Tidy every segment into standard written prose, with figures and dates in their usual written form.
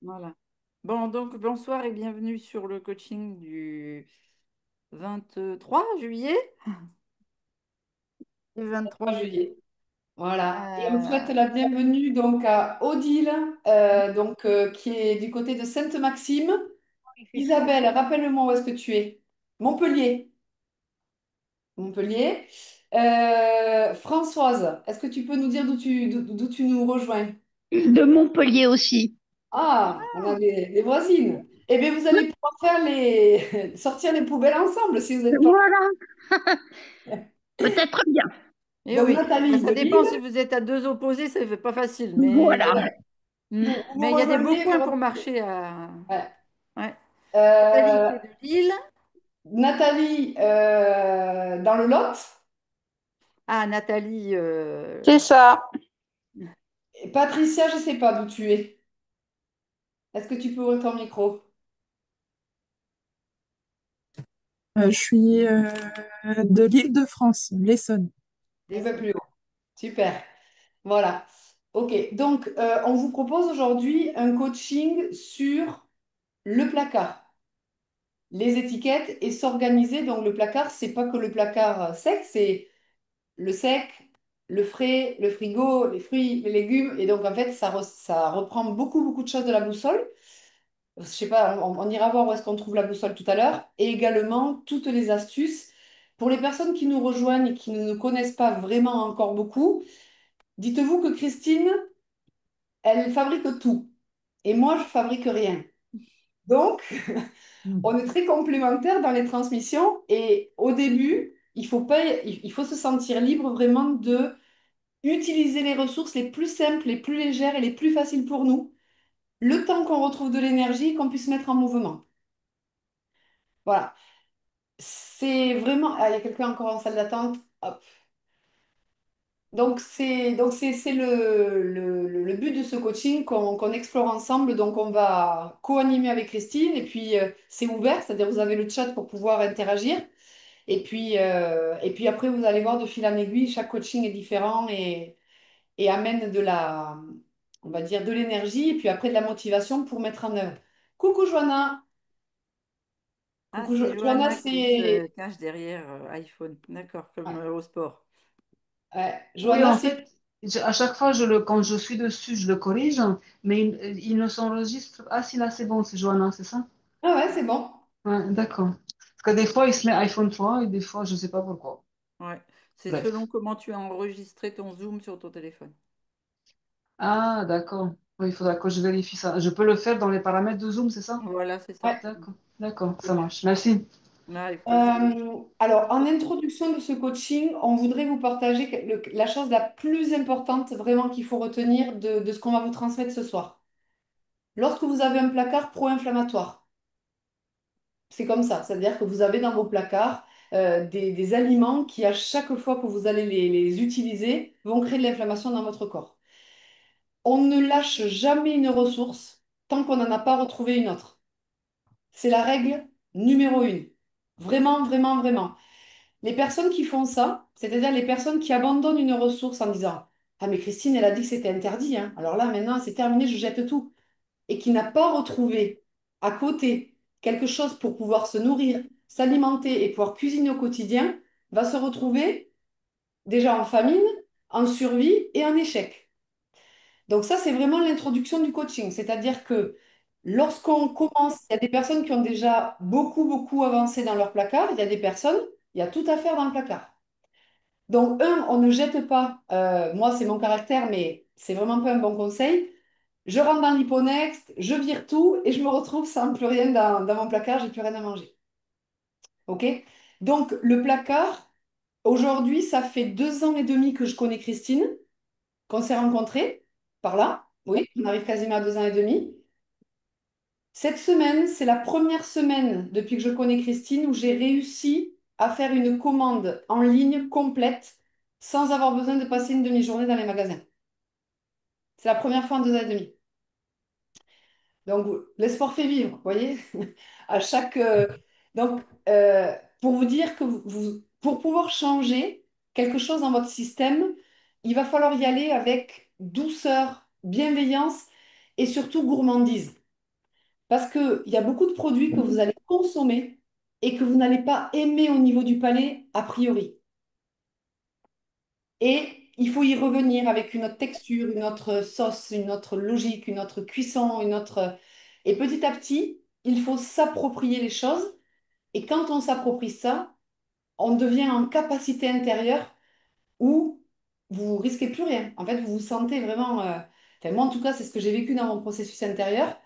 Voilà. Bon, donc bonsoir et bienvenue sur le coaching du 23 juillet. Du 23 juillet. Juillet. Voilà. Et on souhaite Euh, la bienvenue donc à Odile, qui est du côté de Sainte-Maxime. Il fait chaud. Isabelle, rappelle-moi où est-ce que tu es? Montpellier. Montpellier. Françoise, est-ce que tu peux nous dire d'où tu nous rejoins? De Montpellier aussi. Ah, on a des voisines. Eh bien, vous allez pouvoir faire sortir les poubelles ensemble si vous n'êtes pas. Voilà, peut-être bien. Eh Donc, oui, bah, Nathalie ça de dépend Lille. si vous êtes à deux opposés, ça fait pas facile, Voilà. Vous vous mais il y a des beaux rejoignez coins vers. pour marcher à. Ouais. Ouais. Nathalie Euh, qui est de Lille. Nathalie, dans le Lot. Ah, Nathalie. C'est ça. Et Patricia, je ne sais pas d'où tu es. Est-ce que tu peux ouvrir ton micro? Je suis de l'Île-de-France, l'Essonne. Un peu D'Essonne. plus haut. Super. Voilà. OK. Donc, on vous propose aujourd'hui un coaching sur le placard, les étiquettes et s'organiser. Donc, le placard, c'est pas que le placard sec, c'est le sec, le frais, le frigo, les fruits, les légumes. Et donc, en fait, ça reprend beaucoup, beaucoup de choses de la boussole. Je sais pas, on ira voir où est-ce qu'on trouve la boussole tout à l'heure. Et également, toutes les astuces. Pour les personnes qui nous rejoignent et qui ne nous connaissent pas vraiment encore beaucoup, dites-vous que Christine, elle fabrique tout. Et moi, je fabrique rien. Donc, on est très complémentaires dans les transmissions. Et au début, il faut pas, il faut se sentir libre vraiment de utiliser les ressources les plus simples, les plus légères et les plus faciles pour nous, le temps qu'on retrouve de l'énergie, qu'on puisse mettre en mouvement. Voilà. C'est vraiment. Ah, il y a quelqu'un encore en salle d'attente. Hop. Donc c'est le but de ce coaching qu'on explore ensemble. Donc on va co-animer avec Christine et puis c'est ouvert, c'est-à-dire vous avez le chat pour pouvoir interagir. Et puis après vous allez voir de fil en aiguille, chaque coaching est différent et amène on va dire, de l'énergie et puis après de la motivation pour mettre en œuvre. Coucou Joanna. Ah, Coucou c'est Joanna, Johanna qui se c'est cache derrière iPhone. D'accord, comme au sport. Oui, Joanna, en c'est. fait, à chaque fois, quand je suis dessus, je le corrige, mais il ne s'enregistre. Ah, si, là, c'est bon, c'est Johanna, c'est ça? Ah ouais, c'est bon. Ouais, d'accord. Parce que des fois, il se met iPhone 3 et des fois, je ne sais pas pourquoi. Ouais. C'est selon Bref. comment tu as enregistré ton Zoom sur ton téléphone. Ah, d'accord. Oui, il faudra que je vérifie ça. Je peux le faire dans les paramètres de Zoom, c'est ça? Voilà, c'est ça. Ouais. D'accord, d'accord, ça marche. Merci. Ah, avec plaisir. Alors, en introduction de ce coaching, on voudrait vous partager la chose la plus importante vraiment qu'il faut retenir de ce qu'on va vous transmettre ce soir. Lorsque vous avez un placard pro-inflammatoire, c'est comme ça, c'est-à-dire que vous avez dans vos placards des aliments qui, à chaque fois que vous allez les utiliser, vont créer de l'inflammation dans votre corps. On ne lâche jamais une ressource tant qu'on n'en a pas retrouvé une autre. C'est la règle numéro une. Vraiment, vraiment, vraiment. Les personnes qui font ça, c'est-à-dire les personnes qui abandonnent une ressource en disant: Ah, mais Christine, elle a dit que c'était interdit, hein. Alors là, maintenant, c'est terminé, je jette tout. Et qui n'a pas retrouvé à côté quelque chose pour pouvoir se nourrir, s'alimenter et pouvoir cuisiner au quotidien, va se retrouver déjà en famine, en survie et en échec. Donc ça, c'est vraiment l'introduction du coaching. C'est-à-dire que lorsqu'on commence, il y a des personnes qui ont déjà beaucoup, beaucoup avancé dans leur placard. Il y a des personnes, il y a tout à faire dans le placard. Donc, on ne jette pas. Moi, c'est mon caractère, mais c'est vraiment pas un bon conseil. Je rentre dans l'hyponext, je vire tout et je me retrouve sans plus rien dans mon placard, j'ai plus rien à manger. OK? Donc, le placard, aujourd'hui, ça fait 2 ans et demi que je connais Christine, qu'on s'est rencontrés par là. Oui, on arrive quasiment à 2 ans et demi. Cette semaine, c'est la première semaine depuis que je connais Christine où j'ai réussi à faire une commande en ligne complète sans avoir besoin de passer une demi-journée dans les magasins. C'est la première fois en 2 ans et demi. Donc, l'espoir fait vivre, vous voyez? À chaque, donc, pour vous dire que pour pouvoir changer quelque chose dans votre système, il va falloir y aller avec douceur, bienveillance et surtout gourmandise. Parce qu'il y a beaucoup de produits que vous allez consommer et que vous n'allez pas aimer au niveau du palais a priori. Et il faut y revenir avec une autre texture, une autre sauce, une autre logique, une autre cuisson, une autre... Et petit à petit, il faut s'approprier les choses. Et quand on s'approprie ça, on devient en capacité intérieure où vous risquez plus rien. En fait, vous vous sentez vraiment... Enfin, moi, en tout cas, c'est ce que j'ai vécu dans mon processus intérieur.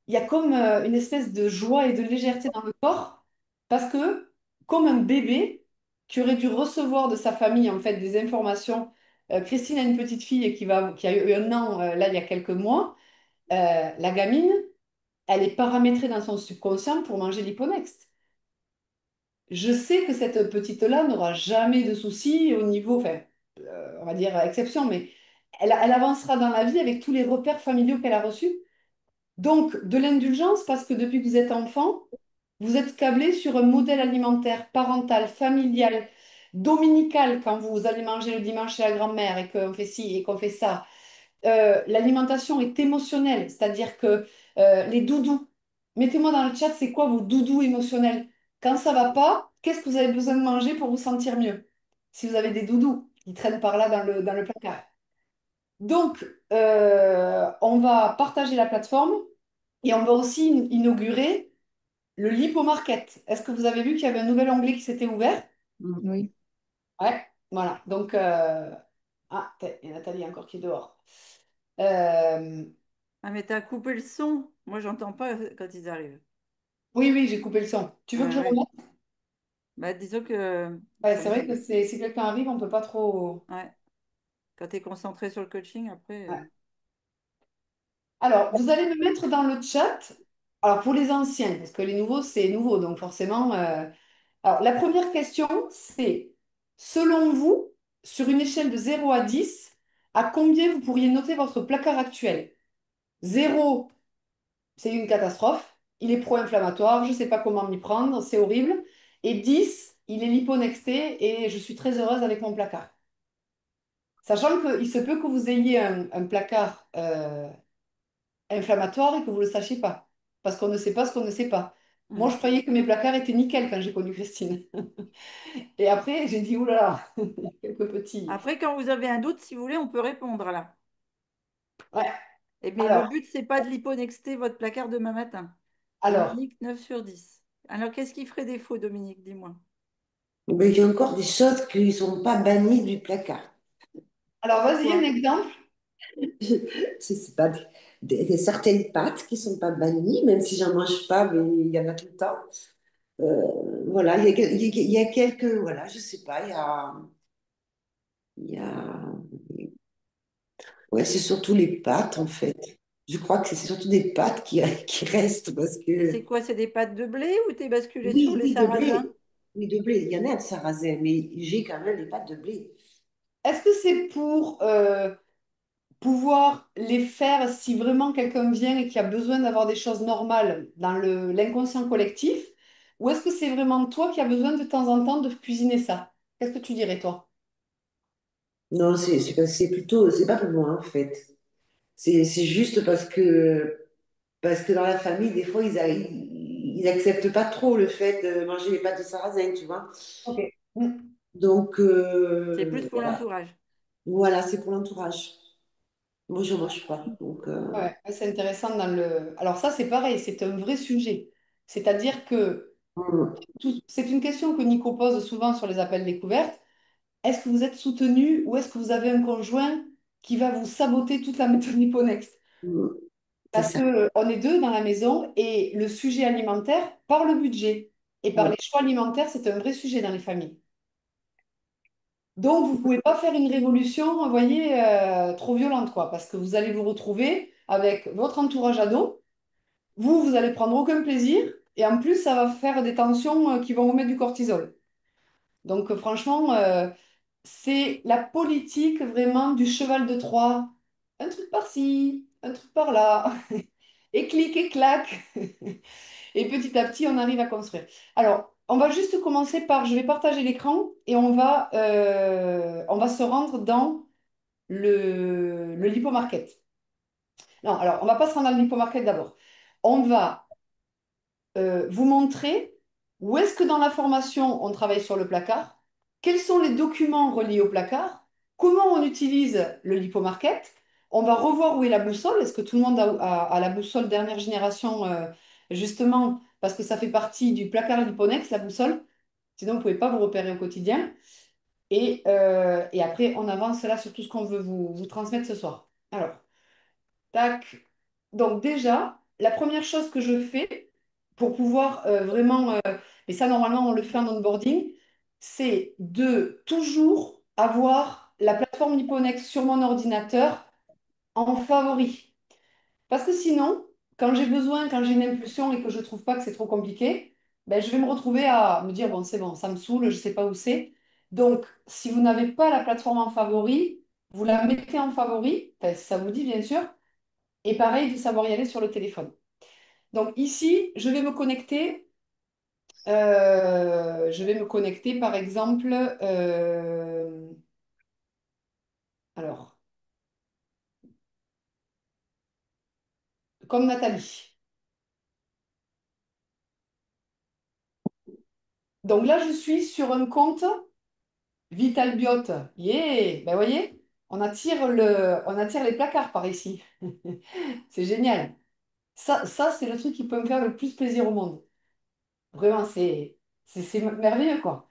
Il y a comme une espèce de joie et de légèreté dans le corps parce que, comme un bébé qui aurait dû recevoir de sa famille en fait des informations, Christine a une petite fille qui a eu 1 an là il y a quelques mois. La gamine, elle est paramétrée dans son subconscient pour manger l'Hyponext. Je sais que cette petite-là n'aura jamais de soucis au niveau, enfin, on va dire exception, mais elle avancera dans la vie avec tous les repères familiaux qu'elle a reçus. Donc, de l'indulgence, parce que depuis que vous êtes enfant, vous êtes câblé sur un modèle alimentaire parental, familial, dominical, quand vous allez manger le dimanche chez la grand-mère et qu'on fait ci et qu'on fait ça. L'alimentation est émotionnelle, c'est-à-dire que les doudous, mettez-moi dans le chat, c'est quoi vos doudous émotionnels? Quand ça va pas, qu'est-ce que vous avez besoin de manger pour vous sentir mieux? Si vous avez des doudous qui traînent par là dans le placard. Donc, on va partager la plateforme. Et on va aussi inaugurer le Lipo Market. Est-ce que vous avez vu qu'il y avait un nouvel onglet qui s'était ouvert? Oui. Ouais, voilà. Donc, ah, il y a Nathalie encore qui est dehors. Euh, Ah, mais t'as coupé le son. Moi, j'entends pas quand ils arrivent. Oui, oui, j'ai coupé le son. Tu veux que Ouais, je ouais. remette? Bah, disons que Ouais, ça c'est vrai me... que si quelqu'un arrive, on peut pas trop. Ouais. Quand tu es concentré sur le coaching, après. Ouais. Alors, vous allez me mettre dans le chat. Alors, pour les anciens, parce que les nouveaux, c'est nouveau, donc forcément. Alors, la première question, c'est, selon vous, sur une échelle de 0 à 10, à combien vous pourriez noter votre placard actuel? 0, c'est une catastrophe. Il est pro-inflammatoire, je ne sais pas comment m'y prendre, c'est horrible. Et 10, il est liponexté et je suis très heureuse avec mon placard. Sachant qu'il se peut que vous ayez un placard inflammatoire et que vous ne le sachiez pas. Parce qu'on ne sait pas ce qu'on ne sait pas. Moi, Mm. je croyais que mes placards étaient nickel quand j'ai connu Christine. Et après, j'ai dit, oulala, quelques petits. Après, quand vous avez un doute, si vous voulez, on peut répondre là. Ouais. Mais le Alors, but, c'est pas de l'hyponexter votre placard demain matin. alors, Dominique, 9 sur 10. Alors, qu'est-ce qui ferait défaut, Dominique? Dis-moi. Mais il y a encore des choses qui ne sont pas bannies du placard. alors, vas-y, un Pourquoi? exemple. Je sais pas, certaines pâtes qui ne sont pas bannies, même si j'en mange pas, mais il y en a tout le temps. Voilà, il y a quelques, voilà, je sais pas, il y a, ouais, c'est surtout les pâtes en fait. Je crois que c'est surtout des pâtes qui restent parce Et c'est que, quoi? C'est des pâtes de blé ou t'es basculé sur oui, les oui, de sarrasins? blé. Oui, de blé. Il y en a de sarrasin, mais j'ai quand même les pâtes de blé. Est-ce que c'est pour pouvoir les faire si vraiment quelqu'un vient et qui a besoin d'avoir des choses normales dans l'inconscient collectif? Ou est-ce que c'est vraiment toi qui as besoin de temps en temps de cuisiner ça? Qu'est-ce que tu dirais, toi? Non, c'est plutôt, c'est pas pour moi en fait. C'est juste parce que dans la famille, des fois, ils acceptent pas trop le fait de manger les pâtes de sarrasin, tu vois. Ok. Mm. Donc, C'est plus pour voilà, l'entourage. voilà, c'est pour l'entourage. Moi, je mange pas. Donc, Ouais, c'est intéressant dans le... Alors ça, c'est pareil, c'est un vrai sujet. C'est-à-dire que mm, c'est une question que Nico pose souvent sur les appels découvertes. Est-ce que vous êtes soutenu ou est-ce que vous avez un conjoint qui va vous saboter toute la méthode Nipponext? mm, c'est Parce ça. que on est deux dans la maison et le sujet alimentaire, par le budget et par Mm, les choix alimentaires, c'est un vrai sujet dans les familles. Donc, vous ne pouvez pas faire une révolution, vous voyez, trop violente, quoi, parce que vous allez vous retrouver avec votre entourage ado. Vous allez prendre aucun plaisir et en plus, ça va faire des tensions qui vont vous mettre du cortisol. Donc, franchement, c'est la politique vraiment du cheval de Troie. Un truc par-ci, un truc par-là. Et clic et clac. Et petit à petit, on arrive à construire. Alors, on va juste commencer par, je vais partager l'écran et on va se rendre dans le lipomarket. Non, alors, on va pas se rendre dans le lipomarket d'abord. On va vous montrer où est-ce que dans la formation on travaille sur le placard, quels sont les documents reliés au placard, comment on utilise le lipomarket. On va revoir où est la boussole. Est-ce que tout le monde a la boussole dernière génération, justement, parce que ça fait partie du placard Liponex, la boussole. Sinon, vous ne pouvez pas vous repérer au quotidien. Et après, on avance là sur tout ce qu'on veut vous transmettre ce soir. Alors, tac. Donc déjà, la première chose que je fais pour pouvoir vraiment, et ça normalement on le fait en onboarding, c'est de toujours avoir la plateforme Liponex sur mon ordinateur en favori. Parce que sinon, quand j'ai besoin, quand j'ai une impulsion et que je trouve pas que c'est trop compliqué, ben, je vais me retrouver à me dire, bon, c'est bon, ça me saoule, je sais pas où c'est. Donc, si vous n'avez pas la plateforme en favori, vous la mettez en favori, enfin, si ça vous dit bien sûr, et pareil, de savoir y aller sur le téléphone. Donc ici, je vais me connecter par exemple, alors, comme Nathalie. Donc là, je suis sur un compte Vitalbiote. Yeah! Ben, voyez, on attire les placards par ici. C'est génial. Ça c'est le truc qui peut me faire le plus plaisir au monde. Vraiment, c'est merveilleux, quoi.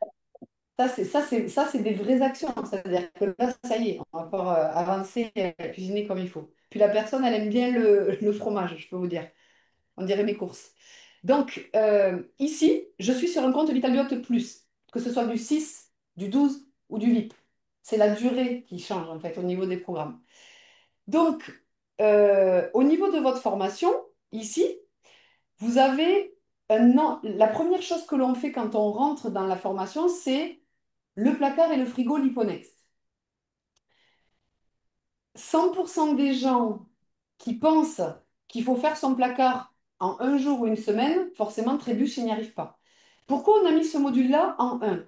Ça, c'est des vraies actions. C'est-à-dire que là, ça y est, on va pouvoir avancer et cuisiner comme il faut. Puis la personne, elle aime bien le fromage, je peux vous dire. On dirait mes courses. Donc, ici, je suis sur un compte Vitalbiote Plus, que ce soit du 6, du 12 ou du VIP. C'est la durée qui change, en fait, au niveau des programmes. Donc, au niveau de votre formation, ici, vous avez la première chose que l'on fait quand on rentre dans la formation, c'est le placard et le frigo Liponex. 100% des gens qui pensent qu'il faut faire son placard en un jour ou une semaine, forcément trébuchent et n'y arrivent pas. Pourquoi on a mis ce module-là en un?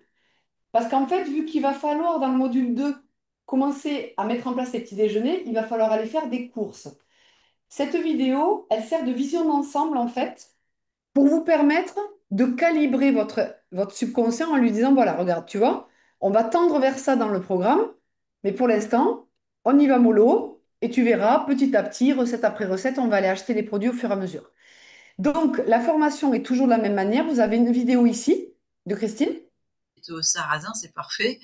Parce qu'en fait, vu qu'il va falloir dans le module 2 commencer à mettre en place les petits déjeuners, il va falloir aller faire des courses. Cette vidéo, elle sert de vision d'ensemble en fait pour vous permettre de calibrer votre subconscient en lui disant, voilà, regarde, tu vois, on va tendre vers ça dans le programme, mais pour l'instant, on y va mollo, et tu verras, petit à petit, recette après recette, on va aller acheter les produits au fur et à mesure. Donc, la formation est toujours de la même manière. Vous avez une vidéo ici de Christine Au sarrasin, c'est parfait.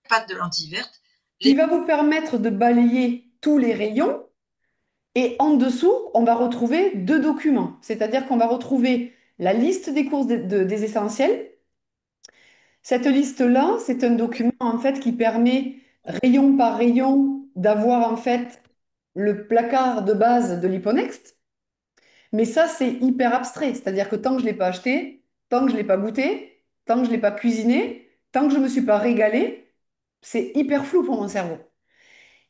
Pâte de lentilles vertes. qui va vous permettre de balayer tous les rayons. Et en dessous, on va retrouver deux documents. C'est-à-dire qu'on va retrouver la liste des courses des essentiels. Cette liste-là, c'est un document en fait qui permet rayon par rayon d'avoir en fait le placard de base de l'Hipponext. Mais ça, c'est hyper abstrait. C'est-à-dire que tant que je ne l'ai pas acheté, tant que je ne l'ai pas goûté, tant que je ne l'ai pas cuisiné, tant que je ne me suis pas régalée, c'est hyper flou pour mon cerveau.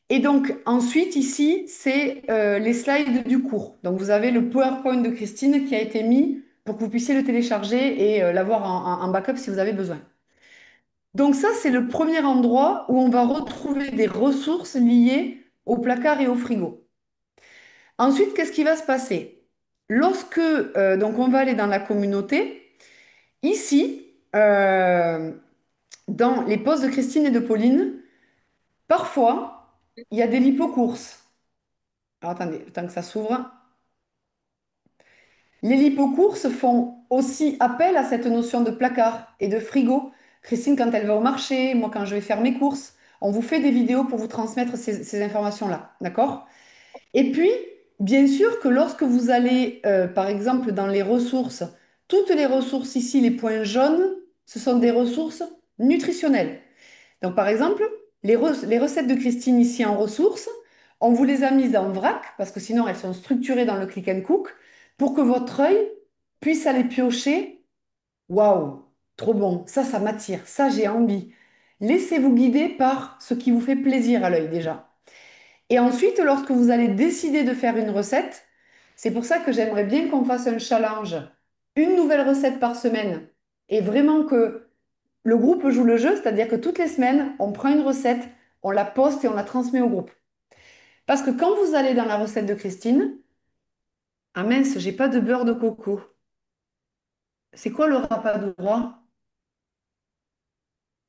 Et donc ensuite, ici, c'est les slides du cours. Donc vous avez le PowerPoint de Christine qui a été mis pour que vous puissiez le télécharger et l'avoir en backup si vous avez besoin. Donc ça, c'est le premier endroit où on va retrouver des ressources liées au placard et au frigo. Ensuite, qu'est-ce qui va se passer? Lorsque donc on va aller dans la communauté, ici, dans les posts de Christine et de Pauline, parfois, il y a des lipocourses. Alors attendez, le temps que ça s'ouvre. Les lipocourses font aussi appel à cette notion de placard et de frigo. Christine, quand elle va au marché, moi, quand je vais faire mes courses, on vous fait des vidéos pour vous transmettre ces informations-là. D'accord? Et puis, bien sûr que lorsque vous allez, par exemple, dans les ressources, toutes les ressources ici, les points jaunes, ce sont des ressources nutritionnelles. Donc, par exemple, les recettes de Christine ici en ressources, on vous les a mises en vrac, parce que sinon elles sont structurées dans le click and cook, pour que votre œil puisse aller piocher. Waouh, trop bon, ça m'attire, ça j'ai envie. Laissez-vous guider par ce qui vous fait plaisir à l'œil déjà. Et ensuite, lorsque vous allez décider de faire une recette, c'est pour ça que j'aimerais bien qu'on fasse un challenge, une nouvelle recette par semaine, et vraiment que le groupe joue le jeu, c'est-à-dire que toutes les semaines, on prend une recette, on la poste et on la transmet au groupe. Parce que quand vous allez dans la recette de Christine, Ah mince, j'ai pas de beurre de coco. C'est quoi le rapadura?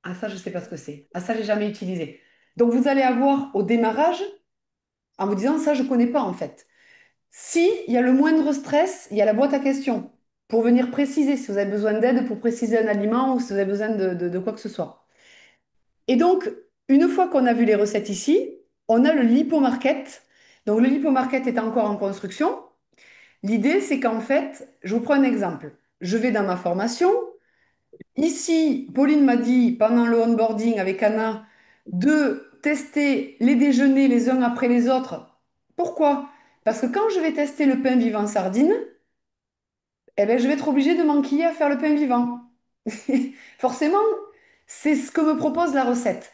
Ah ça, je sais pas ce que c'est. Ah ça, j'ai jamais utilisé. Donc vous allez avoir au démarrage, en vous disant ça, je connais pas en fait. Si il y a le moindre stress, il y a la boîte à questions pour venir préciser si vous avez besoin d'aide pour préciser un aliment ou si vous avez besoin de quoi que ce soit. Et donc, une fois qu'on a vu les recettes ici, on a le lipomarket. Donc le lipomarket est encore en construction. L'idée, c'est qu'en fait, je vous prends un exemple. Je vais dans ma formation. Ici, Pauline m'a dit pendant le onboarding avec Anna de tester les déjeuners les uns après les autres. Pourquoi? Parce que quand je vais tester le pain vivant sardine, eh ben, je vais être obligée de m'enquiller à faire le pain vivant. Forcément, c'est ce que me propose la recette.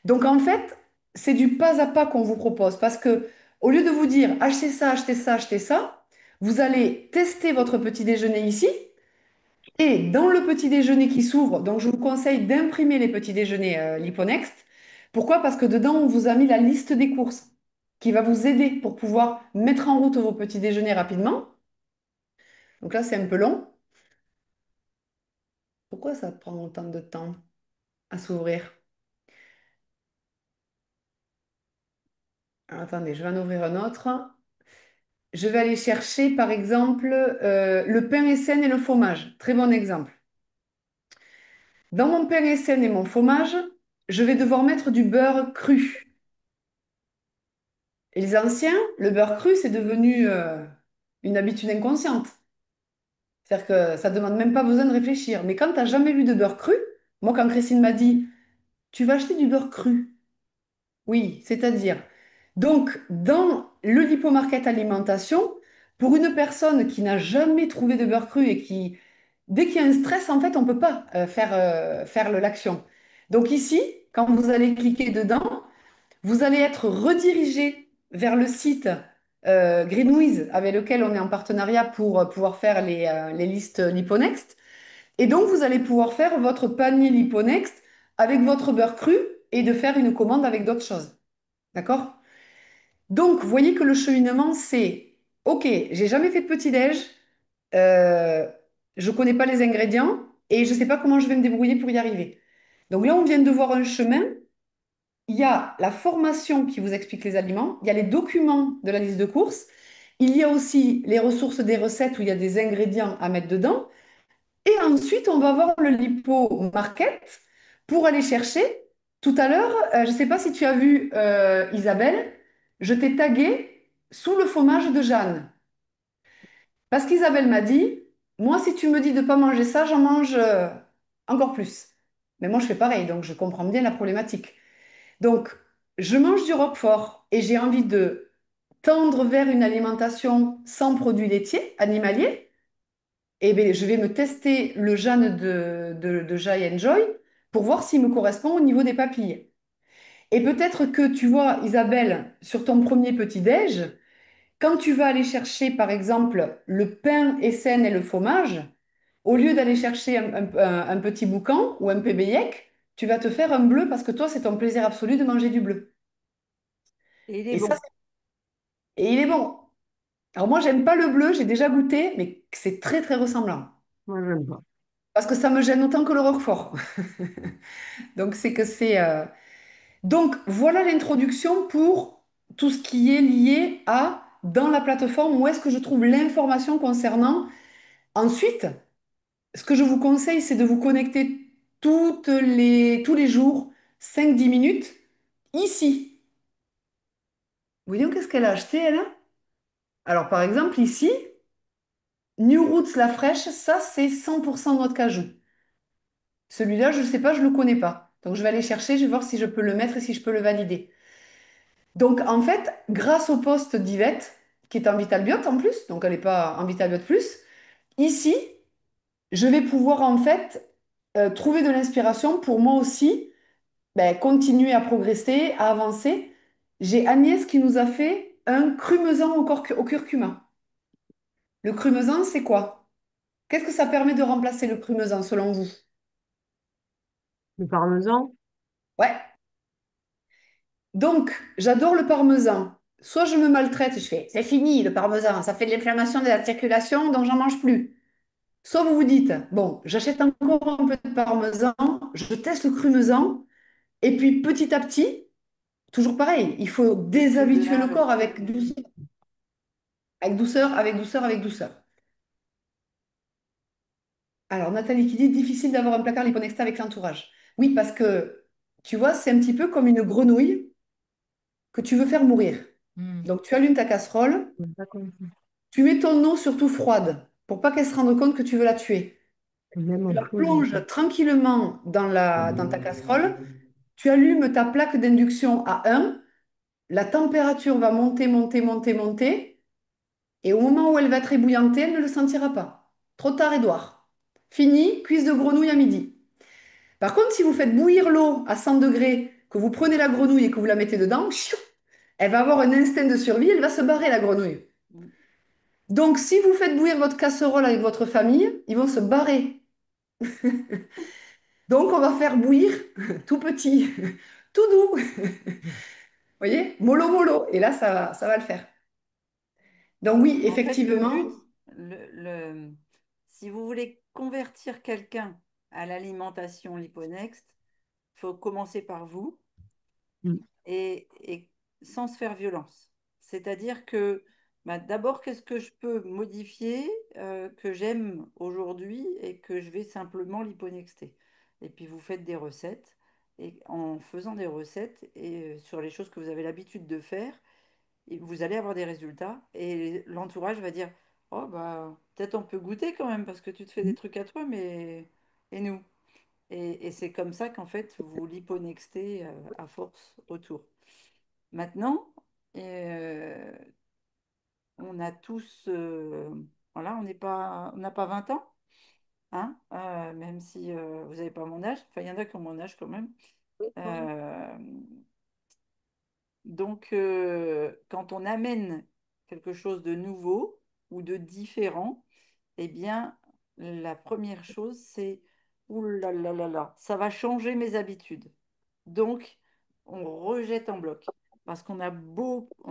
Donc en fait, c'est du pas à pas qu'on vous propose parce que au lieu de vous dire achetez ça, achetez ça, achetez ça, vous allez tester votre petit déjeuner ici et dans le petit déjeuner qui s'ouvre, donc je vous conseille d'imprimer les petits déjeuners Liponext. Pourquoi? Parce que dedans, on vous a mis la liste des courses qui va vous aider pour pouvoir mettre en route vos petits déjeuners rapidement. Donc là, c'est un peu long. Pourquoi ça prend autant de temps à s'ouvrir? Alors, attendez, je vais en ouvrir un autre. Je vais aller chercher, par exemple, le pain Essen et le fromage. Très bon exemple. Dans mon pain Essen et mon fromage, je vais devoir mettre du beurre cru. Et les anciens, le beurre cru, c'est devenu une habitude inconsciente. C'est-à-dire que ça ne demande même pas besoin de réfléchir. Mais quand tu n'as jamais vu de beurre cru, moi, quand Christine m'a dit, tu vas acheter du beurre cru. Oui, c'est-à-dire. Donc, dans le lipomarket alimentation, pour une personne qui n'a jamais trouvé de beurre cru et qui, dès qu'il y a un stress, en fait, on ne peut pas faire l'action. Donc ici, quand vous allez cliquer dedans, vous allez être redirigé vers le site Greenwiz avec lequel on est en partenariat pour pouvoir faire les listes Liponext. Et donc, vous allez pouvoir faire votre panier Liponext avec votre beurre cru et de faire une commande avec d'autres choses. D'accord? Donc, vous voyez que le cheminement, c'est, OK, j'ai jamais fait de petit-déj, euh, je connais pas les ingrédients et je sais pas comment je vais me débrouiller pour y arriver. Donc là, on vient de voir un chemin. Il y a la formation qui vous explique les aliments, il y a les documents de la liste de courses, il y a aussi les ressources des recettes où il y a des ingrédients à mettre dedans. Et ensuite, on va voir le lipo market pour aller chercher. Tout à l'heure, je ne sais pas si tu as vu Isabelle, je t'ai tagué sous le fromage de Jeanne. Parce qu'Isabelle m'a dit, moi, si tu me dis de ne pas manger ça, j'en mange encore plus. Mais moi, je fais pareil, donc je comprends bien la problématique. Donc, je mange du roquefort et j'ai envie de tendre vers une alimentation sans produits laitiers, animaliers. Eh bien, je vais me tester le Jeanne de Jai Enjoy pour voir s'il me correspond au niveau des papilles. Et peut-être que tu vois, Isabelle, sur ton premier petit-déj, quand tu vas aller chercher, par exemple, le pain Essen et le fromage, au lieu d'aller chercher un petit boucan ou un pébéiec, tu vas te faire un bleu parce que toi, c'est ton plaisir absolu de manger du bleu. Et il est Et ça, bon. et il est bon. Alors moi, j'aime pas le bleu, j'ai déjà goûté, mais c'est très, très ressemblant. Moi, j'aime pas. Parce que ça me gêne autant que le roquefort. Donc, c'est que c'est... Donc, voilà l'introduction pour tout ce qui est lié à dans la plateforme où est-ce que je trouve l'information concernant. Ensuite, ce que je vous conseille, c'est de vous connecter tous les jours, 5-10 minutes, ici. Vous voyez qu'est-ce qu'elle a acheté, elle? Alors, par exemple, ici, New Roots La Fraîche, ça, c'est 100% noix de cajou. Celui-là, je ne sais pas, je ne le connais pas. Donc, je vais aller chercher, je vais voir si je peux le mettre et si je peux le valider. Donc, en fait, grâce au poste d'Yvette, qui est en Vitalbiote en plus, donc elle n'est pas en Vitalbiote plus, ici, je vais pouvoir en fait trouver de l'inspiration pour moi aussi ben, continuer à progresser, à avancer. J'ai Agnès qui nous a fait un crumesant au curcuma. Le crumesant, c'est quoi? Qu'est-ce que ça permet de remplacer le crumesant selon vous? Le parmesan, Ouais. Donc, j'adore le parmesan. soit je me maltraite, je fais, c'est fini le parmesan, ça fait de l'inflammation de la circulation, donc j'en mange plus. Soit vous vous dites, bon, j'achète encore un peu de parmesan, je teste le crumesan, et puis petit à petit, toujours pareil, il faut Essayer de déshabituer le corps l'inverser. avec douceur, avec douceur, avec douceur, avec douceur. Alors, Nathalie qui dit, difficile d'avoir un placard Liponexta avec l'entourage. Oui, parce que, tu vois, c'est un petit peu comme une grenouille que tu veux faire mourir. Hmm. Donc, tu allumes ta casserole, D'accord. tu mets ton eau surtout froide pour pas qu'elle se rende compte que tu veux la tuer. Même Tu en la froid. plonges tranquillement dans ta casserole, tu allumes ta plaque d'induction à 1, la température va monter, monter, monter, monter, et au moment où elle va être ébouillantée, elle ne le sentira pas. Trop tard, Édouard. Fini, cuisse de grenouille à midi. Par contre, si vous faites bouillir l'eau à 100 degrés, que vous prenez la grenouille et que vous la mettez dedans, chiou, elle va avoir un instinct de survie, elle va se barrer, la grenouille. Donc, si vous faites bouillir votre casserole avec votre famille, ils vont se barrer. Donc, on va faire bouillir tout petit, tout doux. Vous voyez? Mollo, mollo. Et là, ça va le faire. Donc, oui, En fait, le but, effectivement. si vous voulez convertir quelqu'un à l'alimentation Liponext, il faut commencer par vous Mm. et sans se faire violence. C'est-à-dire que bah, d'abord, qu'est-ce que je peux modifier que j'aime aujourd'hui et que je vais simplement liponexter. Et puis vous faites des recettes et en faisant des recettes et sur les choses que vous avez l'habitude de faire, et vous allez avoir des résultats et l'entourage va dire, oh bah peut-être on peut goûter quand même parce que tu te fais des trucs à toi, mais et nous? Et c'est comme ça qu'en fait vous liponextez à force autour. Maintenant, euh, on a tous, voilà, on n'a pas 20 ans, hein, même si vous n'avez pas mon âge. Enfin, il y en a qui ont mon âge quand même. Euh, donc, quand on amène quelque chose de nouveau ou de différent, eh bien, la première chose, c'est, ouh là là là là, ça va changer mes habitudes. Donc, on rejette en bloc parce on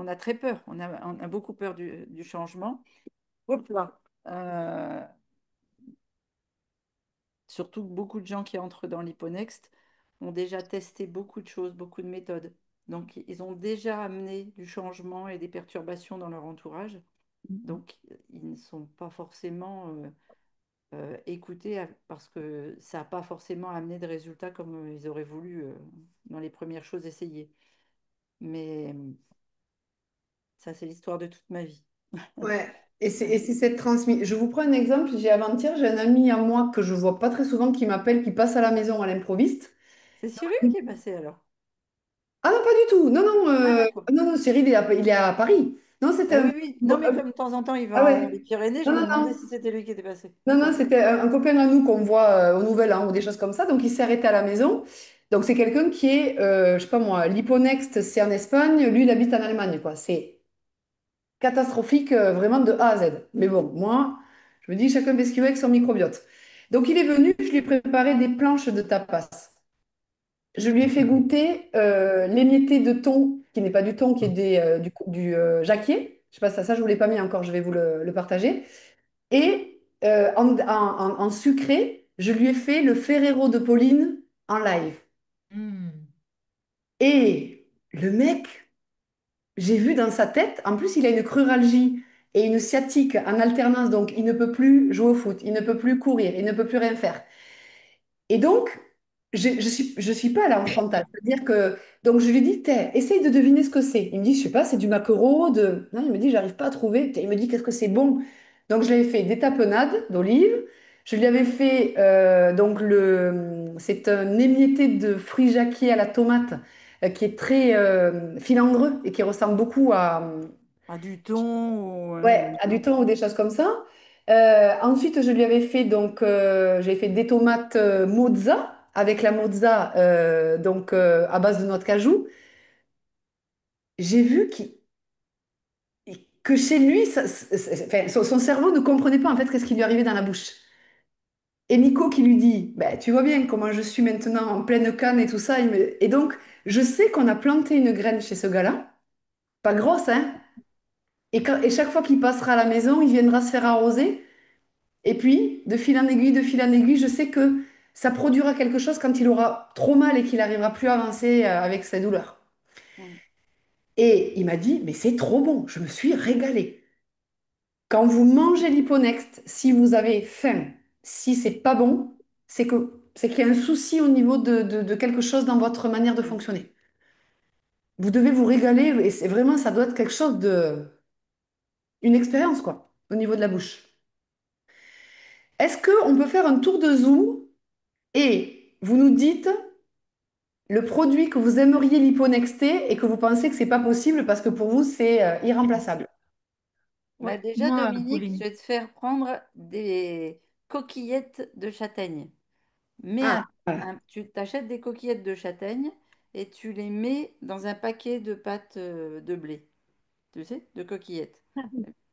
a très peur, on a beaucoup peur du changement. Hop là. Surtout que beaucoup de gens qui entrent dans l'Hipponext ont déjà testé beaucoup de choses, beaucoup de méthodes. Donc, ils ont déjà amené du changement et des perturbations dans leur entourage. Donc, ils ne sont pas forcément écoutés parce que ça n'a pas forcément amené de résultats comme ils auraient voulu dans les premières choses essayées. Mais ça, c'est l'histoire de toute ma vie. Ouais. Et c'est cette transmission. Je vous prends un exemple. J'ai avant-hier, j'ai un ami à moi que je vois pas très souvent qui m'appelle, qui passe à la maison à l'improviste. C'est Cyril qui est passé alors. Ah non, pas du tout. Non, non, Ah, d'accord. non, non, Cyril, il est à Paris. Non, c'était Ah oui, oui. Non, mais comme de temps en temps, il ah va dans ouais. les Pyrénées, je Non, me non, demandais non. si c'était lui qui était passé. Non, non, D'accord. c'était un copain à nous qu'on voit au Nouvel An ou des choses comme ça. Donc, il s'est arrêté à la maison. Donc, c'est quelqu'un qui est, je sais pas moi, l'Hipponext, c'est en Espagne. Lui, il habite en Allemagne, quoi. C'est catastrophique, vraiment de A à Z. Mais bon, moi, je me dis, chacun fait ce qu'il veut avec son microbiote. Donc, il est venu, je lui ai préparé des planches de tapas. Je lui ai fait goûter l'émietté de thon, qui n'est pas du thon, qui est du jacquier. Je sais pas, ça, je ne vous l'ai pas mis encore, je vais vous le partager. Et en sucré, je lui ai fait le Ferrero de Pauline en live. Hmm. Et le mec, j'ai vu dans sa tête, en plus, il a une cruralgie et une sciatique en alternance, donc il ne peut plus jouer au foot, il ne peut plus courir, il ne peut plus rien faire. Et donc, je suis pas là en frontal. C'est-à-dire que, donc je lui dis, essaye de deviner ce que c'est. Il me dit, je sais pas, c'est du maquereau, de... Non, il me dit, j'arrive pas à trouver. Il me dit, qu'est-ce que c'est bon? Donc, je lui avais fait des tapenades d'olive. Je lui avais fait, c'est un émietté de fruits jacquiers à la tomate qui est très filandreux et qui ressemble beaucoup Ah, du thon ou, ouais, à du thon ou des choses comme ça. Ensuite, je lui avais fait j'ai fait des tomates mozza avec la mozza à base de noix de cajou. J'ai vu que chez lui, enfin, son cerveau ne comprenait pas en fait qu'est-ce qui lui arrivait dans la bouche. Et Nico qui lui dit, ben, tu vois bien comment je suis maintenant en pleine canne et tout ça. Et donc, je sais qu'on a planté une graine chez ce gars-là. pas grosse, hein? Et chaque fois qu'il passera à la maison, il viendra se faire arroser. Et puis, de fil en aiguille, je sais que ça produira quelque chose quand il aura trop mal et qu'il n'arrivera plus à avancer avec sa douleur. Mm. Et il m'a dit, mais c'est trop bon, je me suis régalée. Quand vous mangez l'Hyponext, si vous avez faim, si c'est pas bon, c'est qu'il y a un souci au niveau de quelque chose dans votre manière de Mm. fonctionner. Vous devez vous régaler et c'est vraiment, ça doit être quelque chose une expérience quoi, au niveau de la bouche. Est-ce qu'on peut faire un tour de Zoom et vous nous dites le produit que vous aimeriez l'hyponexter et que vous pensez que c'est pas possible parce que pour vous c'est irremplaçable? Bah Ouais, déjà, moi, Dominique, je Pauline. vais te faire prendre des coquillettes de châtaigne. Mets Ah, voilà. tu t'achètes des coquillettes de châtaigne et tu les mets dans un paquet de pâte de blé, tu sais, de coquillettes.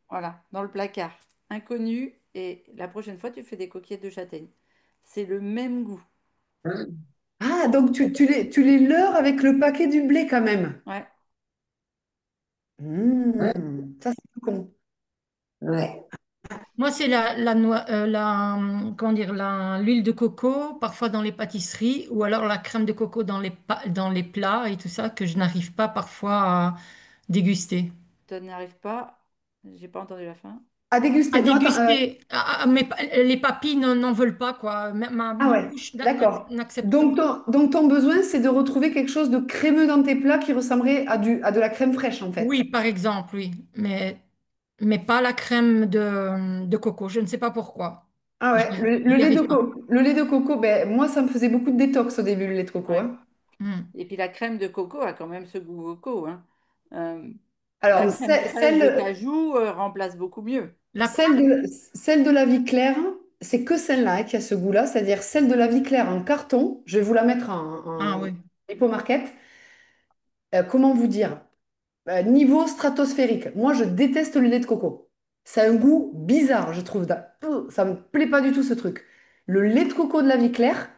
Voilà, dans le placard. Inconnu, et la prochaine fois, tu fais des coquillettes de châtaigne. C'est le même goût. Ah, donc tu les leurres avec le paquet du blé quand même. Ouais. Ouais, Ça c'est pas con. ouais. Moi, c'est la noix, comment dire, l'huile de coco, parfois dans les pâtisseries, ou alors la crème de coco dans les plats et tout ça, que je n'arrive pas parfois à déguster. Tu n'y arrives pas. J'ai pas entendu la fin. À À déguster. Non, attends. déguster, les papilles n'en veulent pas, quoi. Ah Ma ouais, bouche d'accord. n'accepte pas. Donc ton besoin, c'est de retrouver quelque chose de crémeux dans tes plats qui ressemblerait à de la crème fraîche, en fait. Oui, par exemple, oui, mais pas la crème de coco. Je ne sais pas pourquoi. Ah ouais, J'y arrive pas. le lait de coco, ben, moi, ça me faisait beaucoup de détox au début, le lait de coco, Ouais. hein. Hmm. Et puis la crème de coco a quand même ce goût coco, hein. Euh, la Alors, crème fraîche de cajou remplace beaucoup mieux. La quoi? celle de la vie claire, c'est que celle-là hein, qui a ce goût-là, c'est-à-dire celle de la vie claire en carton. Je vais vous la mettre Ah en oui. Hypo Market. Comment vous dire? Niveau stratosphérique, moi je déteste le lait de coco. C'est un goût bizarre, je trouve. Ça me plaît pas du tout ce truc. Le lait de coco de la vie claire,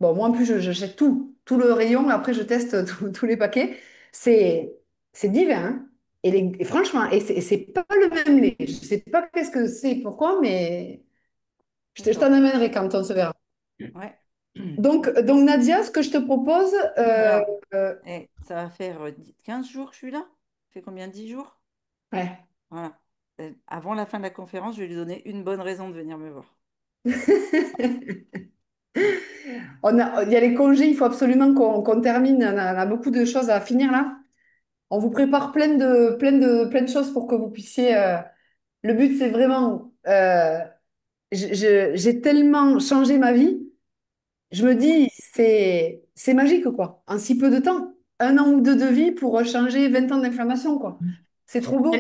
bon, moi en plus je jette tout le rayon, après je teste tous les paquets. C'est c'est divin. Hein. Et franchement, et c'est pas le même lait. Je sais pas qu'est-ce que c'est, pourquoi, mais je t'en D'accord. amènerai quand on se verra. Ouais. Donc Nadia, ce que je te propose, Alors, euh, ça va faire 15 jours que je suis là. Ça fait combien? 10 jours? ouais. Voilà. Avant la fin de la conférence, je vais lui donner une bonne raison de venir me voir. Il y a les congés, il faut absolument qu'on termine. On a beaucoup de choses à finir là. On vous prépare plein de choses pour que vous puissiez. Le but, c'est vraiment. J'ai tellement changé ma vie. Je me dis, c'est magique, quoi. En si peu de temps. 1 an ou deux de vie pour changer 20 ans d'inflammation, quoi. C'est trop beau.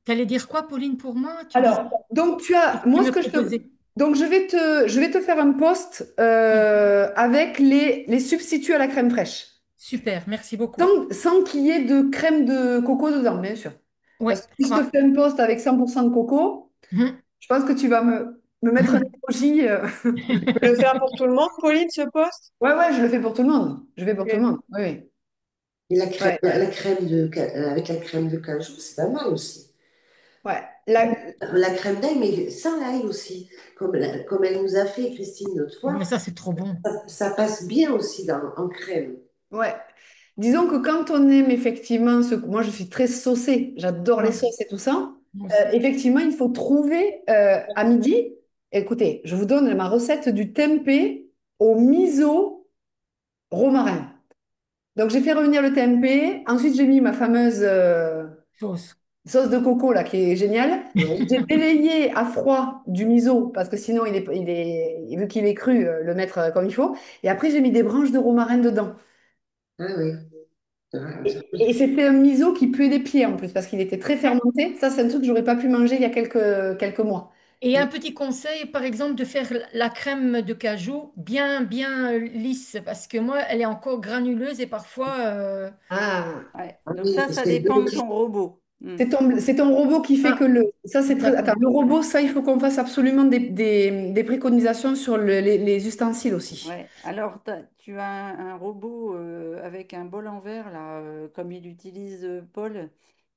T'allais dire quoi, Pauline, pour moi? Tu disais, Alors, donc tu moi ce me que je te, proposais. donc je vais te faire un post Oui, avec les substituts à la crème fraîche, super, merci beaucoup. sans qu'il y ait de crème de coco dedans, bien sûr. Parce Ouais, que si je te fais un post avec 100% de coco, Mhm. je pense que tu vas me mettre un emoji. Le faire pour tout le monde, Pauline, ce poste? Ouais, ouais, je le fais pour tout le monde. Je le fais pour tout le Ok. monde. Oui, oui. Et Ouais, avec la crème de cajou, c'est pas mal aussi. ouais. La crème d'ail, mais sans l'ail aussi, comme elle nous a fait, Christine, l'autre Oh, mais fois, ça, c'est trop bon. ça passe bien aussi en crème. Ouais. Disons que quand on aime effectivement moi je suis très saucée, j'adore les Ouais, sauces et tout ça. moi aussi. Effectivement, il faut trouver à midi. Écoutez, je vous donne ma recette du tempeh au miso romarin. Donc j'ai fait revenir le tempeh. Ensuite j'ai mis ma fameuse Sauce. sauce de coco là qui est géniale. Oui. J'ai délayé à froid du miso parce que sinon vu qu'il est cru, le mettre comme il faut. Et après j'ai mis des branches de romarin dedans. Ah oui. Ah, Et c'était un miso qui puait des pieds en plus, parce qu'il était très Ouais. fermenté. Ça, c'est un truc que j'aurais pas pu manger il y a quelques mois. Et un petit conseil, par exemple, de faire la crème de cajou bien lisse, parce que moi, elle est encore granuleuse et parfois, Ah, Ouais. ah Donc oui, ça c'est dépend de bloqué. ton robot. c'est ton robot qui fait que ah, le. Ça, c'est très. Attends, d'accord. le robot, ça, il faut qu'on fasse absolument des préconisations sur les ustensiles aussi. Ouais. Alors, tu as un robot avec un bol en verre, là, comme il utilise Paul.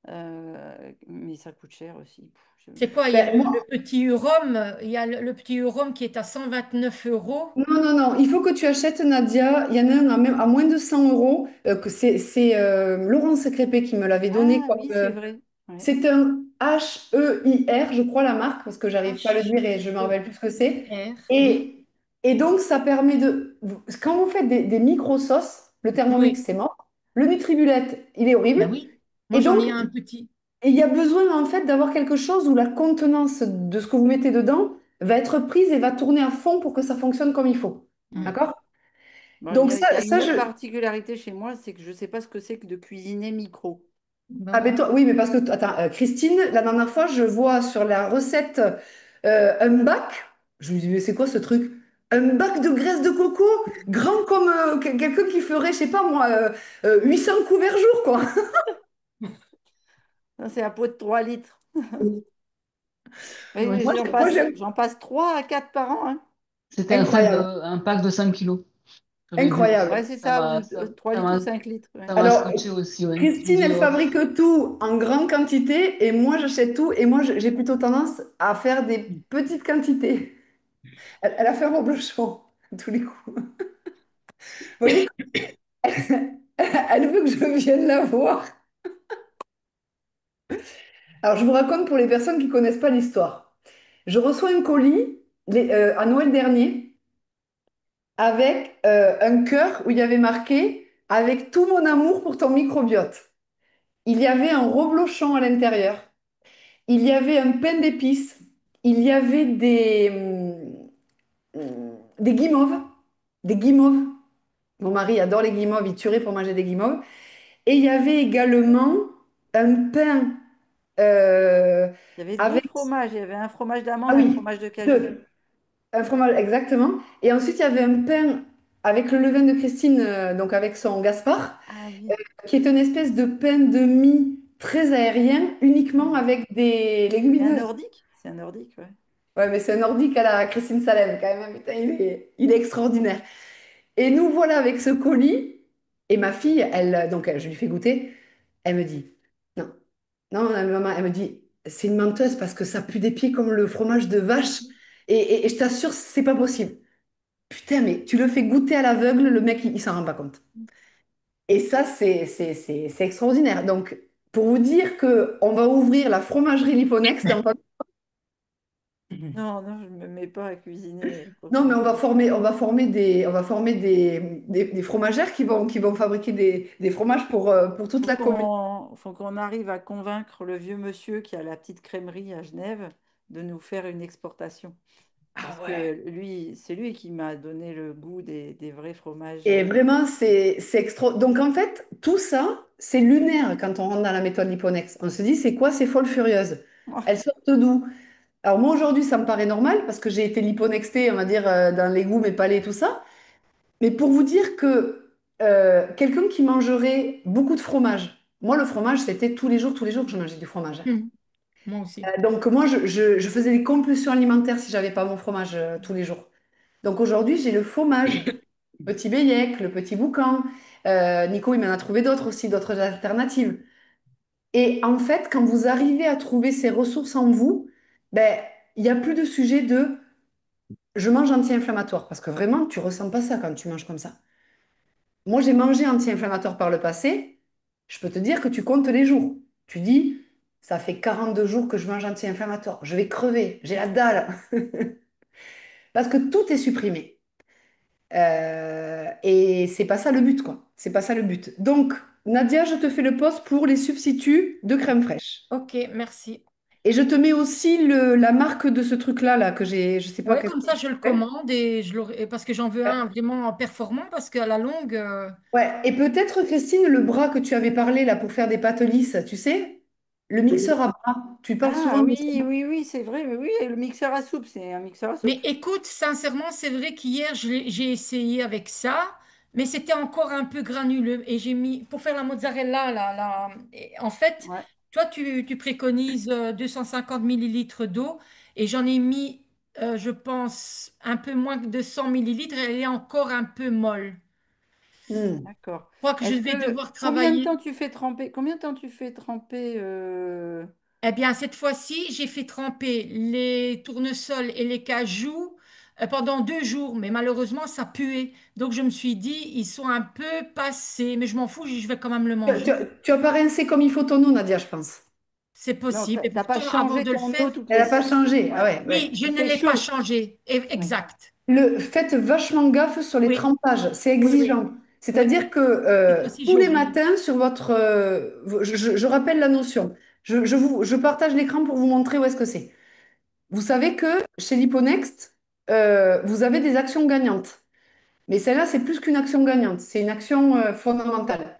Mais ça coûte cher aussi. C'est quoi? Il y a Ben, le moi, petit rhum, il y a le petit rhum qui est à 129 euros. non, non, non, il faut que tu achètes Nadia. Il y en a un à, même, à moins de 100 euros. C'est Laurence Crépé qui me l'avait donné. Ah Comme, oui, c'est vrai. Ouais. c'est un HEIR, je crois, la marque, parce que j'arrive pas à le dire et je me rappelle plus ce que c'est. H-E-I-R, oui. Et donc, ça permet de. Quand vous faites des micro-sauces, le Thermomix, Oui, c'est mort. Le Nutrimulette, il est horrible. ben oui. Moi, Et j'en donc, ai un petit. il y a besoin, en fait, d'avoir quelque chose où la contenance de ce que vous mettez dedans va être prise et va tourner à fond pour que ça fonctionne comme il faut. Ouais. D'accord? Bon, Donc, il y a ça, une autre je. particularité chez moi, c'est que je ne sais pas ce que c'est que de cuisiner micro. Ben Ah ben voilà. toi, oui, mais parce que, attends, Christine, la dernière fois, je vois sur la recette un bac, je me dis, mais c'est quoi ce truc? Un bac de graisse de coco, grand comme quelqu'un qui ferait, je sais pas moi, 800 couverts jour, quoi. Ça, c'est un pot de 3 litres. Oui, Oui, Moi, j'aime. j'en passe 3 à 4 par an, hein. c'était Incroyable, un pack de 5 kilos. J'avais vu Ouais, incroyable. aussi. c'est ça, ou 3 Ça litres ou m'a 5 litres. Ouais. ça m'a Alors, scotché aussi, ouais. Je me Christine, dis, elle oh, fabrique tout en grande quantité et moi, j'achète tout et moi, j'ai plutôt tendance à faire des petites quantités. Elle a fait un reblochon, tous les coups. Vous voyez, elle veut que je vienne la voir. Alors, je vous raconte pour les personnes qui connaissent pas l'histoire. Je reçois un colis à Noël dernier avec un cœur où il y avait marqué «Avec tout mon amour pour ton microbiote». Il y avait un reblochon à l'intérieur. Il y avait un pain d'épices. Il y avait des guimauves. Des guimauves. Mon mari adore les guimauves, il tuerait pour manger des guimauves. Et il y avait également un pain euh, Il y avait deux avec... fromages. Il y avait un fromage Ah d'amande et un oui, fromage de cajou. deux. Un fromage, exactement. Et ensuite, il y avait un pain avec le levain de Christine, donc avec son Gaspard, Ah oui. qui est une espèce de pain de mie très aérien, uniquement avec des C'est un légumineuses. nordique? C'est un nordique, ouais. Ouais, mais c'est un nordique à la Christine Salem, quand même. Putain, il est extraordinaire. Et nous voilà avec ce colis. Et ma fille, je lui fais goûter. Elle me dit, non, non, maman, elle me dit, c'est une menteuse parce que ça pue des pieds comme le fromage de vache. Et je t'assure, c'est pas possible. Putain, mais tu le fais goûter à l'aveugle, le mec, il s'en rend pas compte. Et ça, c'est extraordinaire. Donc, pour vous dire que on va ouvrir la fromagerie Liponex dans pas. Non, non, je ne me mets pas à cuisiner quoi que Non, ce mais soit. on va former des fromagères qui vont fabriquer des fromages pour toute la commune. Faut qu'on arrive à convaincre le vieux monsieur qui a la petite crèmerie à Genève de nous faire une exportation. Ah Parce ouais. que lui, c'est lui qui m'a donné le goût des vrais fromages. Et vraiment, c'est extra. Donc, en fait, tout ça, c'est lunaire quand on rentre dans la méthode Liponex. On se dit, c'est quoi ces folles furieuses? Elles sortent d'où? Alors, moi, aujourd'hui, ça me paraît normal parce que j'ai été liponexée, on va dire, dans les goûts, mes palais, tout ça. Mais pour vous dire que quelqu'un qui mangerait beaucoup de fromage, moi, le fromage, c'était tous les jours que je mangeais du fromage. Hmm. Moi aussi. Donc, moi, je faisais des compulsions alimentaires si j'avais pas mon fromage tous les jours. Donc, aujourd'hui, j'ai le fromage, le petit Béillec, le petit Boucan. Nico, il m'en a trouvé d'autres aussi, d'autres alternatives. Et en fait, quand vous arrivez à trouver ces ressources en vous, ben, il n'y a plus de sujet de je mange anti-inflammatoire. Parce que vraiment, tu ressens pas ça quand tu manges comme ça. Moi, j'ai mangé anti-inflammatoire par le passé. Je peux te dire que tu comptes les jours. Tu dis, ça fait 42 jours que je mange anti-inflammatoire. Je vais crever. J'ai la dalle. Parce que tout est supprimé. Et c'est pas ça le but, quoi. C'est pas ça le but. Donc, Nadia, je te fais le post pour les substituts de crème fraîche. Ok, merci. Et je te mets aussi la marque de ce truc-là, là, que j'ai, je sais pas Ouais, qu'est-ce comme que ça, je le c'est. commande et parce que j'en veux un vraiment performant parce qu'à la longue, Ouais, et peut-être, Christine, le bras que tu avais parlé, là, pour faire des pâtes lisses, tu sais, le mixeur à bras. Tu parles Ah souvent de ça. oui, oui, oui, c'est vrai. Mais oui, le mixeur à soupe, c'est un mixeur à mais soupe. écoute, sincèrement, c'est vrai qu'hier, j'ai essayé avec ça, mais c'était encore un peu granuleux. Et j'ai mis, pour faire la mozzarella, en fait, Ouais. toi, tu préconises 250 millilitres d'eau et j'en ai mis, je pense, un peu moins de 100 millilitres et elle est encore un peu molle. Hmm. D'accord. Je crois que je Est-ce vais que devoir combien de travailler. temps tu fais tremper? Combien de temps tu fais tremper Eh bien, cette fois-ci, j'ai fait tremper les tournesols et les cajous pendant 2 jours, mais malheureusement, ça puait. Donc, je me suis dit, ils sont un peu passés, mais je m'en fous, je vais quand même le Tu, manger. tu, tu as pas rincé comme il faut ton eau, Nadia, je pense. C'est Non, possible. Et t'as pas pourtant, avant changé de le ton faire, eau toutes Elle les n'a pas semaines. changé. Ah Ouais. ouais, oui, ouais. je Il ne fait l'ai pas chaud. changé. Oui. Exact. Faites vachement gaffe sur les Oui, trempages, c'est oui, oui, exigeant. oui. C'est-à-dire que Cette fois-ci, tous j'ai les oublié. matins sur votre... je rappelle la notion. Je partage l'écran pour vous montrer où est-ce que c'est. Vous savez que chez Liponext, vous avez des actions gagnantes. Mais celle-là, c'est plus qu'une action gagnante, c'est une action fondamentale.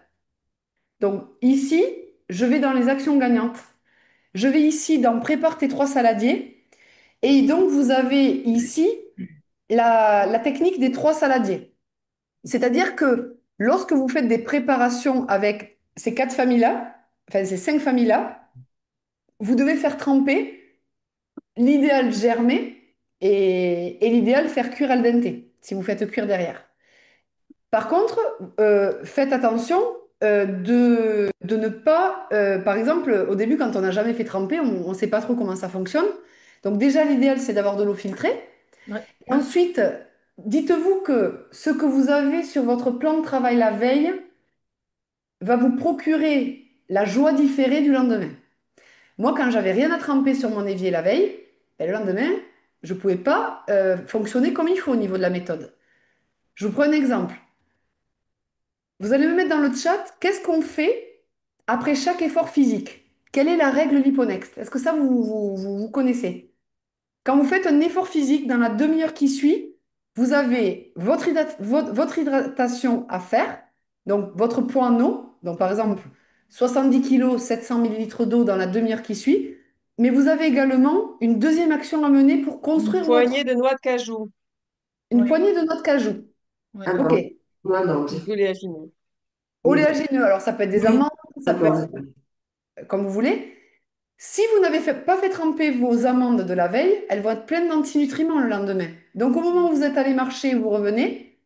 Donc ici, je vais dans les actions gagnantes. Je vais ici dans Prépare tes trois saladiers. Et donc, vous avez ici la technique des trois saladiers. C'est-à-dire que lorsque vous faites des préparations avec ces quatre familles-là, enfin ces cinq familles-là, vous devez faire tremper l'idéal germer et l'idéal faire cuire al dente, si vous faites cuire derrière. Par contre, faites attention de ne pas, par exemple, au début, quand on n'a jamais fait tremper, on ne sait pas trop comment ça fonctionne. Donc déjà, l'idéal, c'est d'avoir de l'eau filtrée. Ouais. Et ensuite, dites-vous que ce que vous avez sur votre plan de travail la veille va vous procurer la joie différée du lendemain. Moi, quand j'avais rien à tremper sur mon évier la veille, ben, le lendemain, je ne pouvais pas fonctionner comme il faut au niveau de la méthode. Je vous prends un exemple. Vous allez me mettre dans le chat, qu'est-ce qu'on fait après chaque effort physique? Quelle est la règle Liponext? Est-ce que ça, vous connaissez? Quand vous faites un effort physique dans la demi-heure qui suit, vous avez votre hydratation à faire, donc votre poids en eau, donc par exemple 70 kilos, 700 millilitres d'eau dans la demi-heure qui suit, mais vous avez également une deuxième action à mener pour Une construire poignée de noix de cajou, une Ouais, poignée de noix de cajou. ouais. Ah Ok. non, moi non. oléagineux. Oui, Oléagineux, alors ça peut être des oui, amandes, ça peut d'accord. être comme vous voulez. Si vous n'avez pas fait tremper vos amandes de la veille, elles vont être pleines d'antinutriments le lendemain. Donc au moment où vous êtes allé marcher ou vous revenez,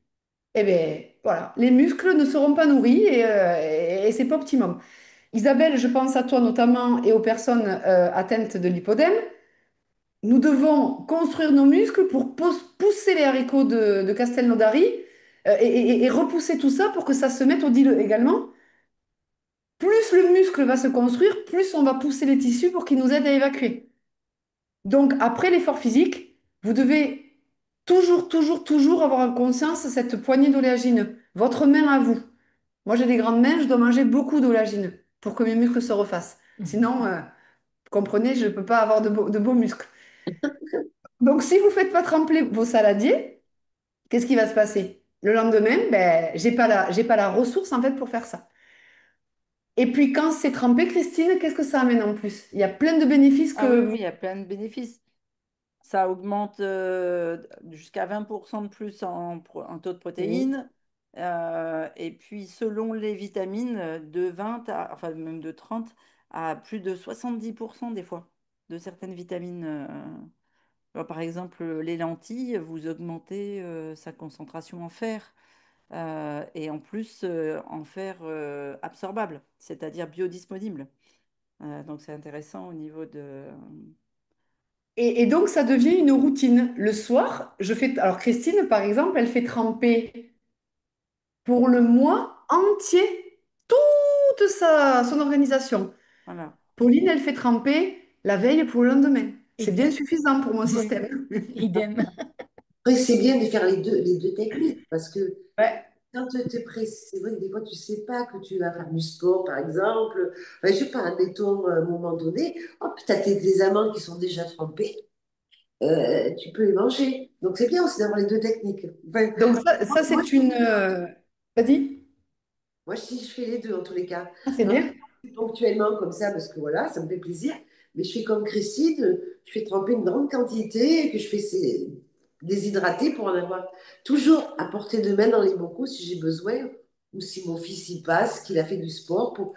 eh bien voilà, les muscles ne seront pas nourris et c'est pas optimum. Isabelle, je pense à toi notamment et aux personnes atteintes de lipodème. Nous devons construire nos muscles pour pousser les haricots de Castelnaudary et repousser tout ça pour que ça se mette au deal également. Plus le muscle va se construire, plus on va pousser les tissus pour qu'ils nous aident à évacuer. Donc, après l'effort physique, vous devez toujours, toujours, toujours avoir en conscience cette poignée d'oléagineux. Votre main à vous. Moi, j'ai des grandes mains, je dois manger beaucoup d'oléagineux pour que mes muscles se refassent. Sinon, vous comprenez, je ne peux pas avoir de beaux muscles. Donc, si vous ne faites pas tremper vos saladiers, qu'est-ce qui va se passer? Le lendemain, ben, j'ai pas la ressource en fait pour faire ça. Et puis, quand c'est trempé, Christine, qu'est-ce que ça amène en plus? Il y a plein de bénéfices Ah oui, que oui, vous... il y a plein de bénéfices. Ça augmente jusqu'à 20% de plus en taux de Oui. protéines. Et puis, selon les vitamines, de 20 à, enfin même de 30 à plus de 70% des fois, de certaines vitamines. Par exemple, les lentilles, vous augmentez sa concentration en fer. Et en plus, en fer absorbable, c'est-à-dire biodisponible. Donc, c'est intéressant au niveau de... Et donc, ça devient une routine. Le soir, je fais... Alors, Christine, par exemple, elle fait tremper pour le mois entier toute son organisation. Voilà. Pauline, elle fait tremper la veille pour le lendemain. C'est bien Idem. suffisant pour mon Oui, système. idem. Après, c'est bien de faire les deux techniques parce que Ouais. quand tu te presses, c'est vrai que des fois, tu sais pas que tu vas faire du sport, par exemple. Enfin, je sais pas, admettons, à un moment donné, hop, tu as tes amandes qui sont déjà trempées, tu peux les manger. Donc, c'est bien aussi d'avoir les deux techniques. Enfin, Donc, ça moi, c'est une... Vas-y. moi, si je fais les deux en tous les cas. Ah, c'est Alors, bien. ponctuellement comme ça, parce que voilà, ça me fait plaisir. Mais je fais comme Christine, je fais tremper une grande quantité, que je fais déshydrater pour en avoir toujours à portée de main dans les bocaux si j'ai besoin, ou si mon fils y passe, qu'il a fait du sport, pour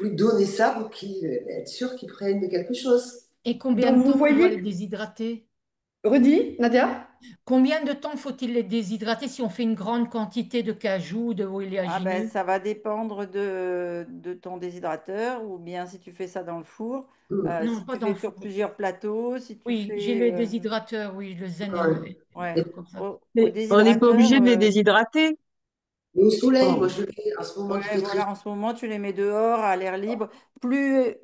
lui donner ça, pour qu'il être sûr qu'il prenne quelque chose. Et combien Donc, de vous temps on doit les voyez, déshydrater? Redis, Nadia? Combien de temps faut-il les déshydrater si on fait une grande quantité de cajou, de Ah ben, oléagineux? ça va dépendre de ton déshydrateur ou bien si tu fais ça dans le four, Non, si pas tu dans fais le sur four. plusieurs plateaux, si tu Oui, j'ai fais... le déshydrateur, oui, le Zen, Ouais. ouais, Et comme ça. au Mais on n'est pas déshydrateur, obligé de les déshydrater. au soleil, moi Oh. je le fais en ce moment qu'il ouais, fait très voilà, en ce moment, tu les mets dehors à l'air libre.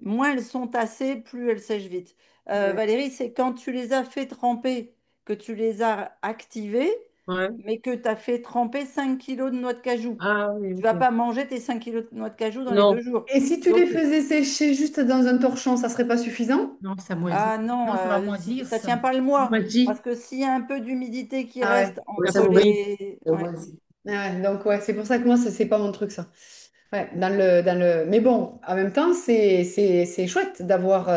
Moins elles sont tassées, plus elles sèchent vite. Ouais. Valérie, c'est quand tu les as fait tremper que tu les as activées, Ouais. mais que tu as fait tremper 5 kilos de noix de cajou. Ah oui, Tu vas ok. pas manger tes 5 kilos de noix de cajou dans les Non. 2 jours. Et si tu les Donc, faisais sécher juste dans un torchon, ça serait pas suffisant? Non, ça moisit. ah non, Non, ça va moisir, ça ça. tient pas le Ça mois. moisit. Parce que s'il y a un peu d'humidité qui Ah ouais. reste Ouais, entre ça moisit. les... Ça Ouais. moisit. Ah ouais, donc ouais, c'est pour ça que moi, c'est pas mon truc, ça. Ouais, Mais bon, en même temps, c'est chouette d'avoir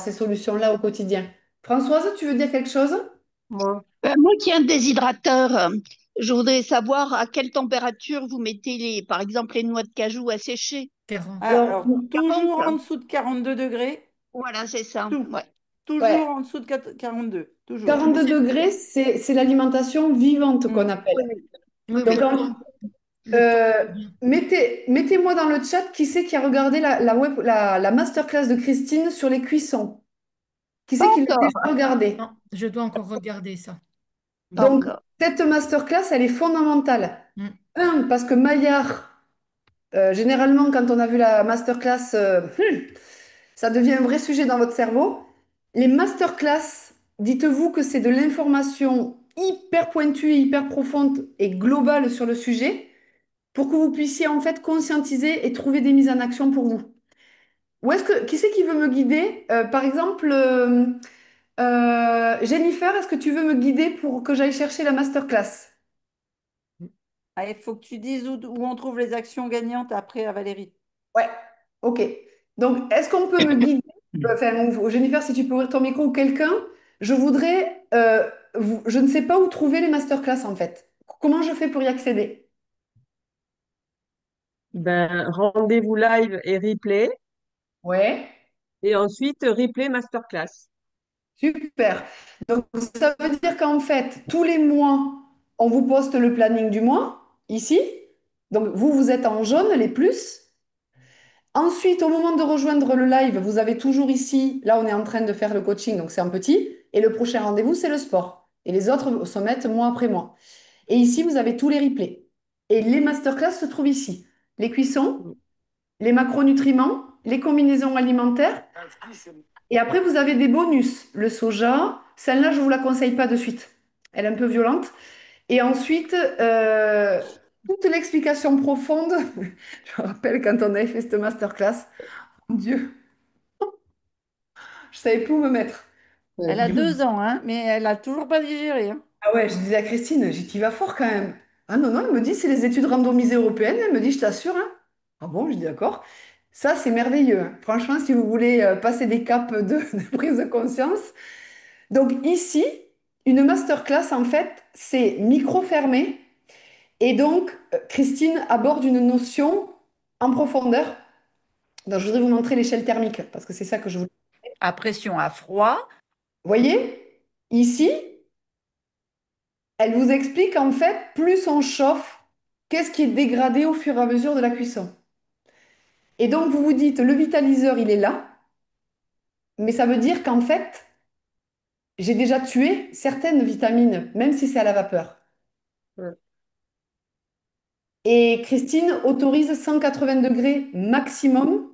ces solutions-là au quotidien. Françoise, tu veux dire quelque chose? Moi. Moi qui ai un déshydrateur, je voudrais savoir à quelle température vous mettez par exemple, les noix de cajou à sécher. 40. Ah, Alors, alors, toujours en 40. dessous de 42 degrés. Voilà, c'est ça. Tout. Ouais. Toujours ouais, en dessous de 42. Toujours. 42 degrés, c'est l'alimentation vivante qu'on Mm. appelle. Oui, oui, Oui, oui, oui, Donc, oui. le temps, euh, c'est bien. mettez-moi dans le chat qui c'est qui a regardé la masterclass de Christine sur les cuissons. Qui Pas c'est qui l'a encore, déjà regardé? Non, je dois encore regarder ça. pas Donc, encore. cette masterclass, elle est fondamentale. Mm. Un, parce que Maillard, généralement, quand on a vu la masterclass, ça devient un vrai sujet dans votre cerveau. Les masterclass, dites-vous que c'est de l'information hyper pointue, hyper profonde et globale sur le sujet pour que vous puissiez en fait conscientiser et trouver des mises en action pour vous. Qui c'est qui veut me guider? Par exemple, Jennifer, est-ce que tu veux me guider pour que j'aille chercher la masterclass? Ah, il faut que tu dises où on trouve les actions gagnantes après à Valérie. Ouais, ok. Donc, est-ce qu'on peut me guider? Enfin, ou Jennifer, si tu peux ouvrir ton micro ou quelqu'un, je voudrais, je ne sais pas où trouver les masterclass en fait. Comment je fais pour y accéder? Ben, rendez-vous live et replay. Ouais, Et ensuite, replay masterclass. super. Donc, ça veut dire qu'en fait, tous les mois, on vous poste le planning du mois, ici. Donc, vous êtes en jaune, les plus. Ensuite, au moment de rejoindre le live, vous avez toujours ici, là, on est en train de faire le coaching, donc c'est en petit. Et le prochain rendez-vous, c'est le sport. Et les autres se mettent mois après mois. Et ici, vous avez tous les replays. Et les masterclass se trouvent ici. Les cuissons, les macronutriments, les combinaisons alimentaires. Et après, vous avez des bonus. Le soja, celle-là, je ne vous la conseille pas de suite. Elle est un peu violente. Et ensuite, toute l'explication profonde. Je me rappelle quand on avait fait cette masterclass. Mon Dieu, je savais plus où me mettre. Elle a 2 ans, hein, mais elle a toujours pas digéré, hein. Ah ouais, je disais à Christine, j'ai dit, tu vas fort quand même. Ah non, non, elle me dit, c'est les études randomisées européennes. Elle me dit, je t'assure, hein. Ah bon, je dis d'accord. Ça, c'est merveilleux, hein. Franchement, si vous voulez passer des caps de prise de conscience. Donc ici, une masterclass, en fait, c'est micro fermé. Et donc, Christine aborde une notion en profondeur. Donc, je voudrais vous montrer l'échelle thermique, parce que c'est ça que je vous... À pression, à froid. Vous voyez, ici, elle vous explique en fait, plus on chauffe, qu'est-ce qui est dégradé au fur et à mesure de la cuisson. Et donc, vous vous dites, le vitaliseur, il est là, mais ça veut dire qu'en fait, j'ai déjà tué certaines vitamines, même si c'est à la vapeur. Ouais. Et Christine autorise 180 degrés maximum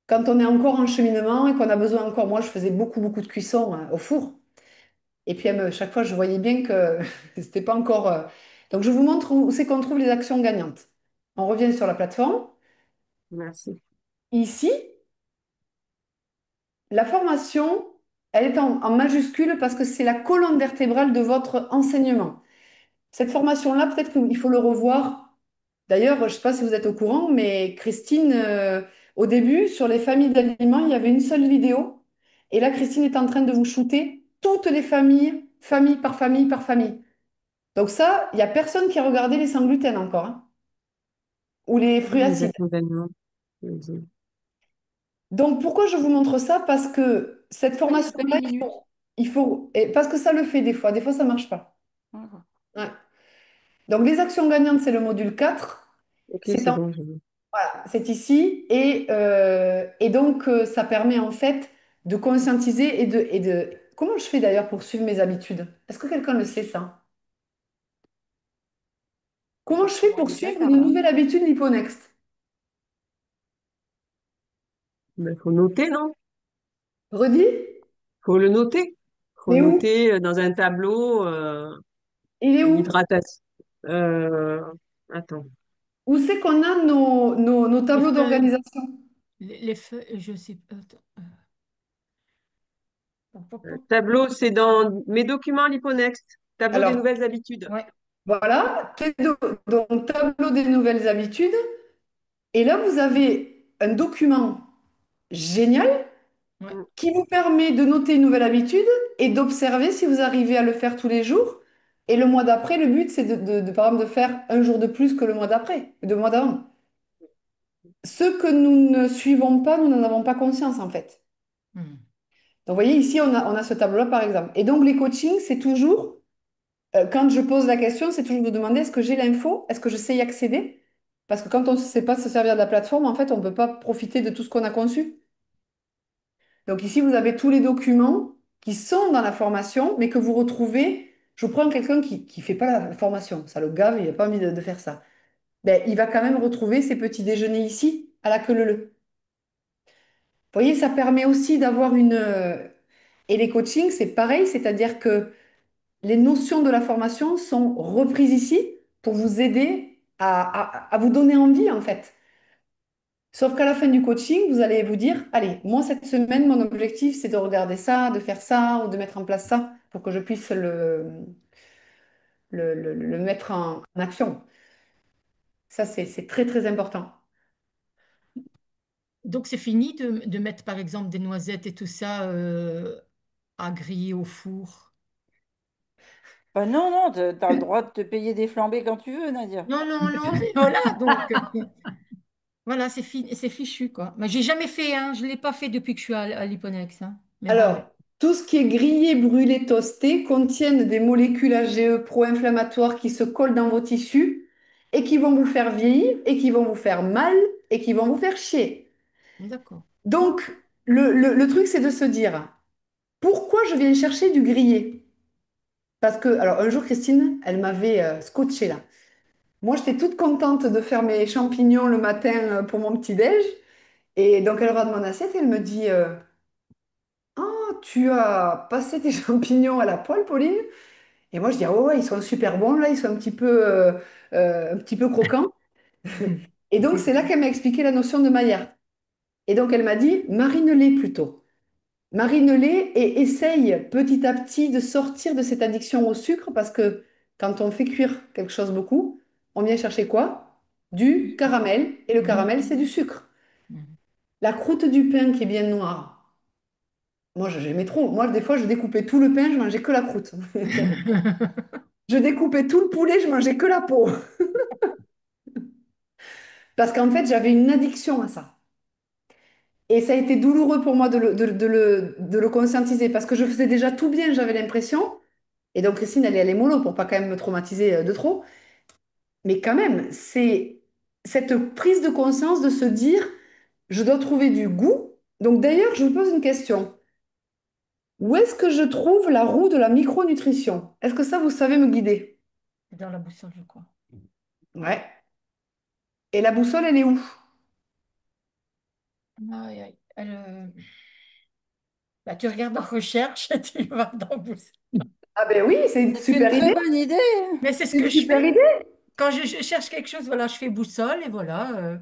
quand on est encore en cheminement et qu'on a besoin encore. Moi, je faisais beaucoup, beaucoup de cuisson hein, au four. Et puis, chaque fois, je voyais bien que c'était pas encore. Donc, je vous montre où c'est qu'on trouve les actions gagnantes. On revient sur la plateforme. Merci. Ici, la formation, elle est en majuscule parce que c'est la colonne vertébrale de votre enseignement. Cette formation-là, peut-être qu'il faut le revoir. D'ailleurs, je ne sais pas si vous êtes au courant, mais Christine, au début, sur les familles d'aliments, il y avait une seule vidéo. Et là, Christine est en train de vous shooter toutes les familles, famille par famille par famille. Donc ça, il n'y a personne qui a regardé les sans gluten encore, hein, ou les fruits Les acides. accompagnements. Donc pourquoi je vous montre ça? Parce que cette Oui, il y a formation-là, 20 minutes. parce que ça le fait des fois ça marche pas. D'accord. Ouais. Donc les actions gagnantes, c'est le module 4. Ok, C'est c'est en- bon. voilà, c'est ici. Et donc, ça permet en fait de conscientiser et de... Comment je fais d'ailleurs pour suivre mes habitudes? Est-ce que quelqu'un le sait ça? Comment je fais Avoir pour des suivre placards, une là. nouvelle habitude Liponext? Il faut noter, non? Redis? Faut le noter. Faut Mais où? noter dans un tableau Il est où? l'hydratation. Euh, Attends. Où c'est qu'on a nos Les tableaux feuilles, d'organisation? les feuilles, je sais pas. Attends, pop, pop, pop. Tableau, c'est dans mes documents Liponext. Tableau des Alors, nouvelles habitudes. Ouais, voilà, donc tableau des nouvelles habitudes. Et là, vous avez un document génial ouais. Mm. qui vous permet de noter une nouvelle habitude et d'observer si vous arrivez à le faire tous les jours. Et le mois d'après, le but, c'est par exemple, de faire un jour de plus que le mois d'après, le mois d'avant. Ce que nous ne suivons pas, nous n'en avons pas conscience, en fait. Hmm. Donc, vous voyez, ici, on a ce tableau-là, par exemple. Et donc, les coachings, c'est toujours, quand je pose la question, c'est toujours de demander, est-ce que j'ai l'info? Est-ce que je sais y accéder? Parce que quand on ne sait pas se servir de la plateforme, en fait, on ne peut pas profiter de tout ce qu'on a conçu. Donc ici, vous avez tous les documents qui sont dans la formation, mais que vous retrouvez. Je prends quelqu'un qui ne fait pas la formation, ça le gave, il n'a pas envie de faire ça. Ben, il va quand même retrouver ses petits déjeuners ici, à la queue leu. Vous voyez, ça permet aussi d'avoir une... Et les coachings, c'est pareil, c'est-à-dire que les notions de la formation sont reprises ici pour vous aider à vous donner envie, en fait. Sauf qu'à la fin du coaching, vous allez vous dire, allez, moi cette semaine, mon objectif, c'est de regarder ça, de faire ça ou de mettre en place ça pour que je puisse le mettre en action. Ça, c'est très, très important. Donc c'est fini de mettre par exemple des noisettes et tout ça à griller au four. Bah non, non, t'as le droit de te payer des flambées quand tu veux, Nadia. Non, non, non, voilà, donc voilà, c'est fichu quoi. Mais j'ai jamais fait, hein, je l'ai pas fait depuis que je suis à l'Hyponex, hein. Mais bon, Alors, tout ce qui est grillé, brûlé, toasté contiennent des molécules AGE pro-inflammatoires qui se collent dans vos tissus et qui vont vous faire vieillir et qui vont vous faire mal et qui vont vous faire chier. d'accord. Donc, le truc, c'est de se dire, pourquoi je viens chercher du grillé? Parce que, alors un jour, Christine, elle m'avait scotché là. Moi, j'étais toute contente de faire mes champignons le matin pour mon petit-déj. Et donc, elle regarde mon assiette et elle me dit ah, tu as passé tes champignons à la poêle, Pauline? Et moi, je dis ah ouais, ouais, ils sont super bons là, ils sont un petit peu croquants. Et donc, c'est là qu'elle m'a expliqué la notion de maillard. Et donc, elle m'a dit marine-les plutôt. Marine-les et essaye petit à petit de sortir de cette addiction au sucre parce que quand on fait cuire quelque chose beaucoup, on vient chercher quoi? Du caramel. Et le Mhm. caramel, c'est du sucre. Mhm. La croûte du pain qui est bien noire. Moi, j'aimais trop. Moi, des fois, je découpais tout le pain, je mangeais que la croûte. Je découpais tout le poulet, je mangeais que la peau. Parce qu'en fait, j'avais une addiction à ça. Et ça a été douloureux pour moi de le conscientiser parce que je faisais déjà tout bien, j'avais l'impression. Et donc, Christine, elle est allée mollo pour pas quand même me traumatiser de trop. Mais quand même, c'est cette prise de conscience de se dire, je dois trouver du goût. Donc, d'ailleurs, je vous pose une question. Où est-ce que je trouve la roue de la micronutrition? Est-ce que ça, vous savez me guider? Dans la boussole, je crois. Ouais. Et la boussole, elle est où? Aïe, aïe. Bah, tu regardes en recherche et tu vas dans boussole. Ah ben oui, c'est une C'est une super très idée. bonne idée. Mais c'est ce C'est que une je super fais. idée. Quand je cherche quelque chose, voilà, je fais boussole et voilà.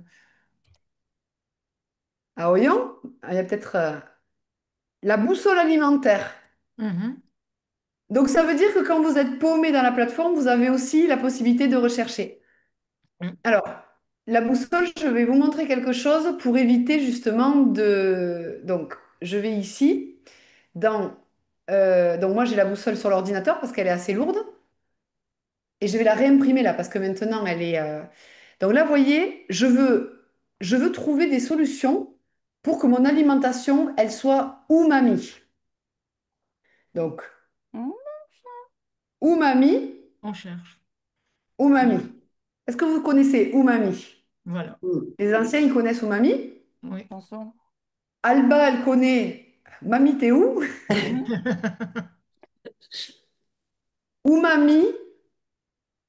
Ah, voyons, il y a peut-être la boussole alimentaire. Mhm. Donc, ça veut dire que quand vous êtes paumé dans la plateforme, vous avez aussi la possibilité de rechercher. Mhm. Alors, la boussole, je vais vous montrer quelque chose pour éviter justement de... Donc, je vais ici, dans... donc, moi, j'ai la boussole sur l'ordinateur parce qu'elle est assez lourde. Et je vais la réimprimer là parce que maintenant, elle est... Donc là, vous voyez, je veux trouver des solutions pour que mon alimentation, elle soit umami. Donc, Hmm. umami, On cherche. umami. Est-ce que vous connaissez umami? Voilà. Mm. Les anciens, ils connaissent umami. Oui. Chanson. Alba, elle connaît Mami, t'es où? Mhm. Umami,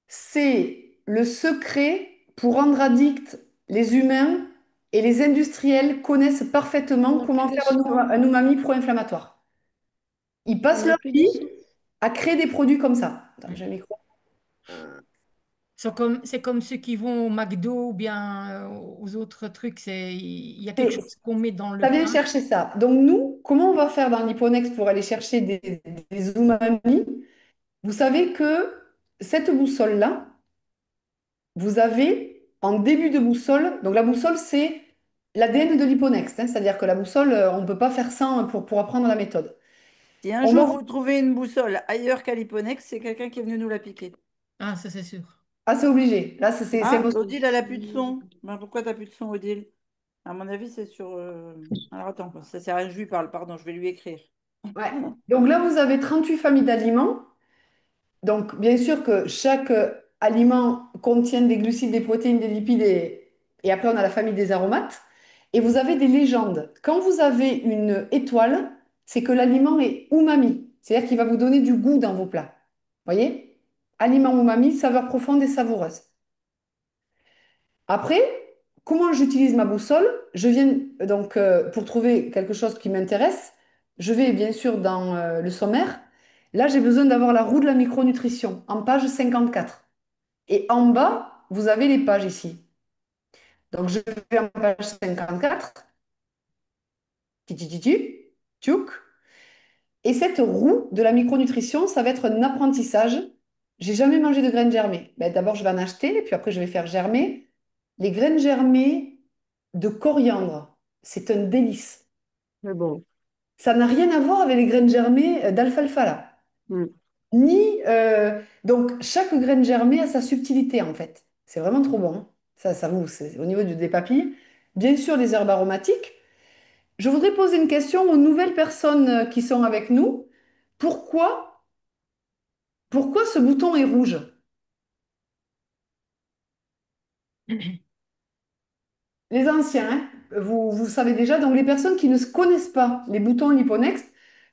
c'est le secret pour rendre addicts les humains et les industriels connaissent parfaitement On n'a plus comment de faire son. un umami pro-inflammatoire. Ils On passent n'a leur plus de vie son. à créer des produits comme ça. Attends, j'ai un micro. C'est comme ceux qui vont au McDo ou bien aux autres trucs. Il y a quelque C'est- chose qu'on met dans Ça le vient pain. chercher ça. Donc nous, comment on va faire dans l'Hipponex pour aller chercher des umami? Vous savez que cette boussole-là, vous avez en début de boussole, donc la boussole, c'est l'ADN de l'Hipponext, hein, c'est-à-dire que la boussole, on ne peut pas faire sans pour apprendre la méthode. Si un On va... jour vous trouvez une boussole ailleurs qu'à l'Hipponex, c'est quelqu'un qui est venu nous la piquer. Ah, ça c'est sûr. Ah, c'est obligé. Là, c'est Ah, impossible. Odile, elle a plus de son. Ben, pourquoi t'as plus de son, Odile? À mon avis, c'est sur. Alors attends, ça sert à rien que je lui parle, pardon, je vais lui écrire. Ouais. Donc là, vous avez 38 familles d'aliments. Donc, bien sûr que chaque aliment contient des glucides, des protéines, des lipides et après, on a la famille des aromates. Et vous avez des légendes. Quand vous avez une étoile, c'est que l'aliment est umami, c'est-à-dire qu'il va vous donner du goût dans vos plats. Voyez? Aliment umami, saveur profonde et savoureuse. Après, comment j'utilise ma boussole? Je viens donc pour trouver quelque chose qui m'intéresse, je vais bien sûr dans le sommaire. Là, j'ai besoin d'avoir la roue de la micronutrition en page 54. Et en bas, vous avez les pages ici. Donc, je vais en page 54. Titi, tchouk. Et cette roue de la micronutrition, ça va être un apprentissage. J'ai jamais mangé de graines germées. Ben, d'abord, je vais en acheter, puis après, je vais faire germer. Les graines germées de coriandre, c'est un délice. Mais bon. Ça n'a rien à voir avec les graines germées d'alfalfa, là. Mm. Ni, donc, chaque graine germée a sa subtilité, en fait. C'est vraiment trop bon, hein. Ça vous, c'est au niveau des papilles. Bien sûr, les herbes aromatiques. Je voudrais poser une question aux nouvelles personnes qui sont avec nous. Pourquoi, pourquoi ce bouton est rouge? Les anciens, hein, vous savez déjà. Donc, les personnes qui ne connaissent pas les boutons Liponext,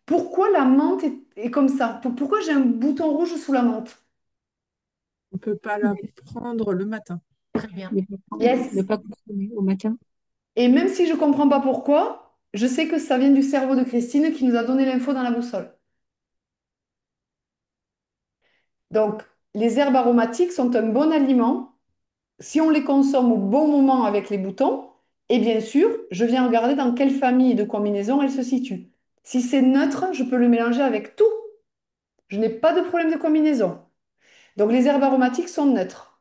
pourquoi la menthe est comme ça? Pourquoi j'ai un bouton rouge sous la menthe? On ne peut pas la prendre le matin. Très bien. Yes. Ne pas consommer au matin. Et même si je ne comprends pas pourquoi, je sais que ça vient du cerveau de Christine qui nous a donné l'info dans la boussole. Donc, les herbes aromatiques sont un bon aliment si on les consomme au bon moment avec les boutons. Et bien sûr, je viens regarder dans quelle famille de combinaison elles se situent. Si c'est neutre, je peux le mélanger avec tout. Je n'ai pas de problème de combinaison. Donc, les herbes aromatiques sont neutres.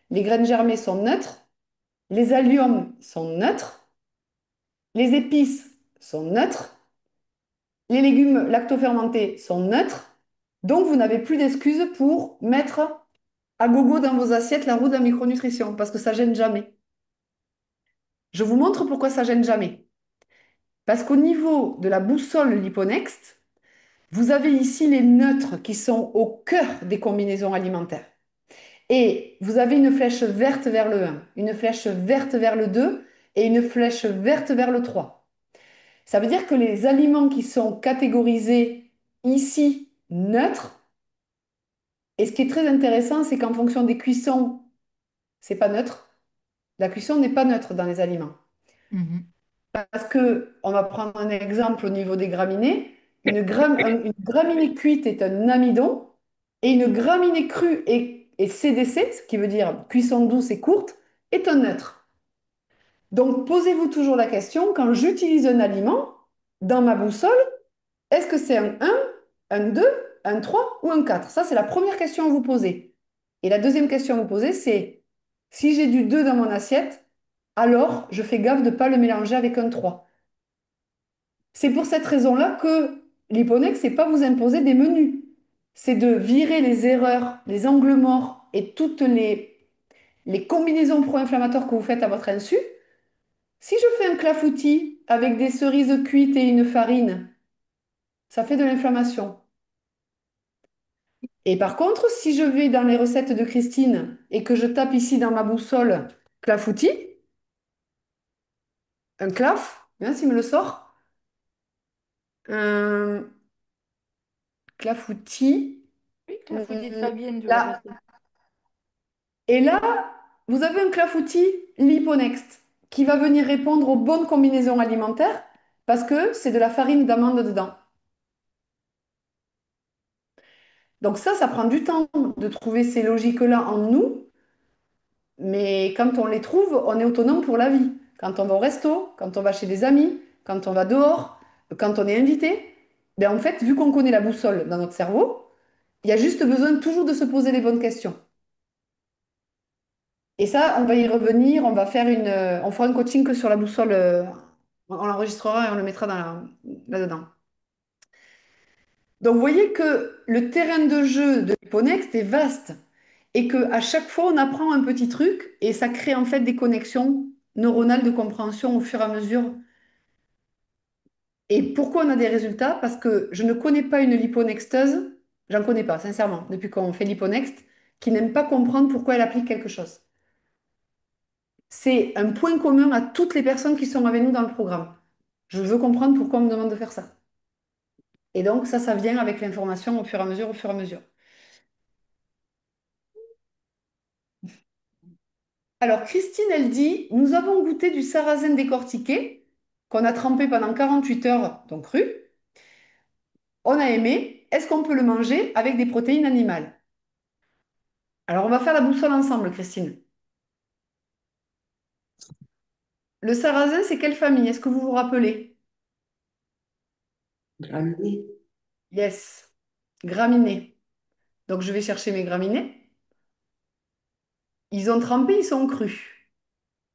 Les graines germées sont neutres. Les alliums sont neutres. Les épices sont neutres. Les légumes lactofermentés sont neutres. Donc, vous n'avez plus d'excuses pour mettre à gogo dans vos assiettes la roue de la micronutrition parce que ça gêne jamais. Je vous montre pourquoi ça gêne jamais. Parce qu'au niveau de la boussole Liponext, vous avez ici les neutres qui sont au cœur des combinaisons alimentaires. Et vous avez une flèche verte vers le 1, une flèche verte vers le 2 et une flèche verte vers le 3. Ça veut dire que les aliments qui sont catégorisés ici neutres, et ce qui est très intéressant, c'est qu'en fonction des cuissons, c'est pas neutre. La cuisson n'est pas neutre dans les aliments. Mhm. Parce que, on va prendre un exemple au niveau des graminées. Une graminée cuite est un amidon et une graminée crue et CDC, ce qui veut dire cuisson douce et courte, est un neutre. Donc, posez-vous toujours la question, quand j'utilise un aliment, dans ma boussole, est-ce que c'est un 1, un 2, un 3 ou un 4? Ça, c'est la première question à vous poser. Et la deuxième question à vous poser, c'est si j'ai du 2 dans mon assiette, alors je fais gaffe de ne pas le mélanger avec un 3. C'est pour cette raison-là que l'Hipponex, c'est pas vous imposer des menus. C'est de virer les erreurs, les angles morts et toutes les combinaisons pro-inflammatoires que vous faites à votre insu. Si je fais un clafoutis avec des cerises cuites et une farine, ça fait de l'inflammation. Et par contre, si je vais dans les recettes de Christine et que je tape ici dans ma boussole clafoutis, un claf, bien s'il me le sort, un clafoutis, Oui, clafoutis de Fabienne, je vois là. passer. Et là, vous avez un clafoutis Liponext qui va venir répondre aux bonnes combinaisons alimentaires parce que c'est de la farine d'amande dedans. Donc ça prend du temps de trouver ces logiques-là en nous, mais quand on les trouve, on est autonome pour la vie. Quand on va au resto, quand on va chez des amis, quand on va dehors, quand on est invité, ben en fait, vu qu'on connaît la boussole dans notre cerveau, il y a juste besoin toujours de se poser les bonnes questions. Et ça, on va y revenir, on fera un coaching que sur la boussole, on l'enregistrera et on le mettra là-dedans. Donc, vous voyez que le terrain de jeu de l'Hipponext est vaste et que à chaque fois, on apprend un petit truc et ça crée en fait des connexions neuronales de compréhension au fur et à mesure. Et pourquoi on a des résultats? Parce que je ne connais pas une liponexteuse, j'en connais pas, sincèrement, depuis qu'on fait l'Hipponext, qui n'aime pas comprendre pourquoi elle applique quelque chose. C'est un point commun à toutes les personnes qui sont avec nous dans le programme. Je veux comprendre pourquoi on me demande de faire ça. Et donc, ça vient avec l'information au fur et à mesure, au fur et à mesure. Alors, Christine, elle dit, nous avons goûté du sarrasin décortiqué qu'on a trempé pendant 48 heures, donc cru. On a aimé. Est-ce qu'on peut le manger avec des protéines animales? Alors, on va faire la boussole ensemble, Christine. Le sarrasin, c'est quelle famille? Est-ce que vous vous rappelez? Graminées. Yes. Graminées. Donc, je vais chercher mes graminées. Ils ont trempé, ils sont crus.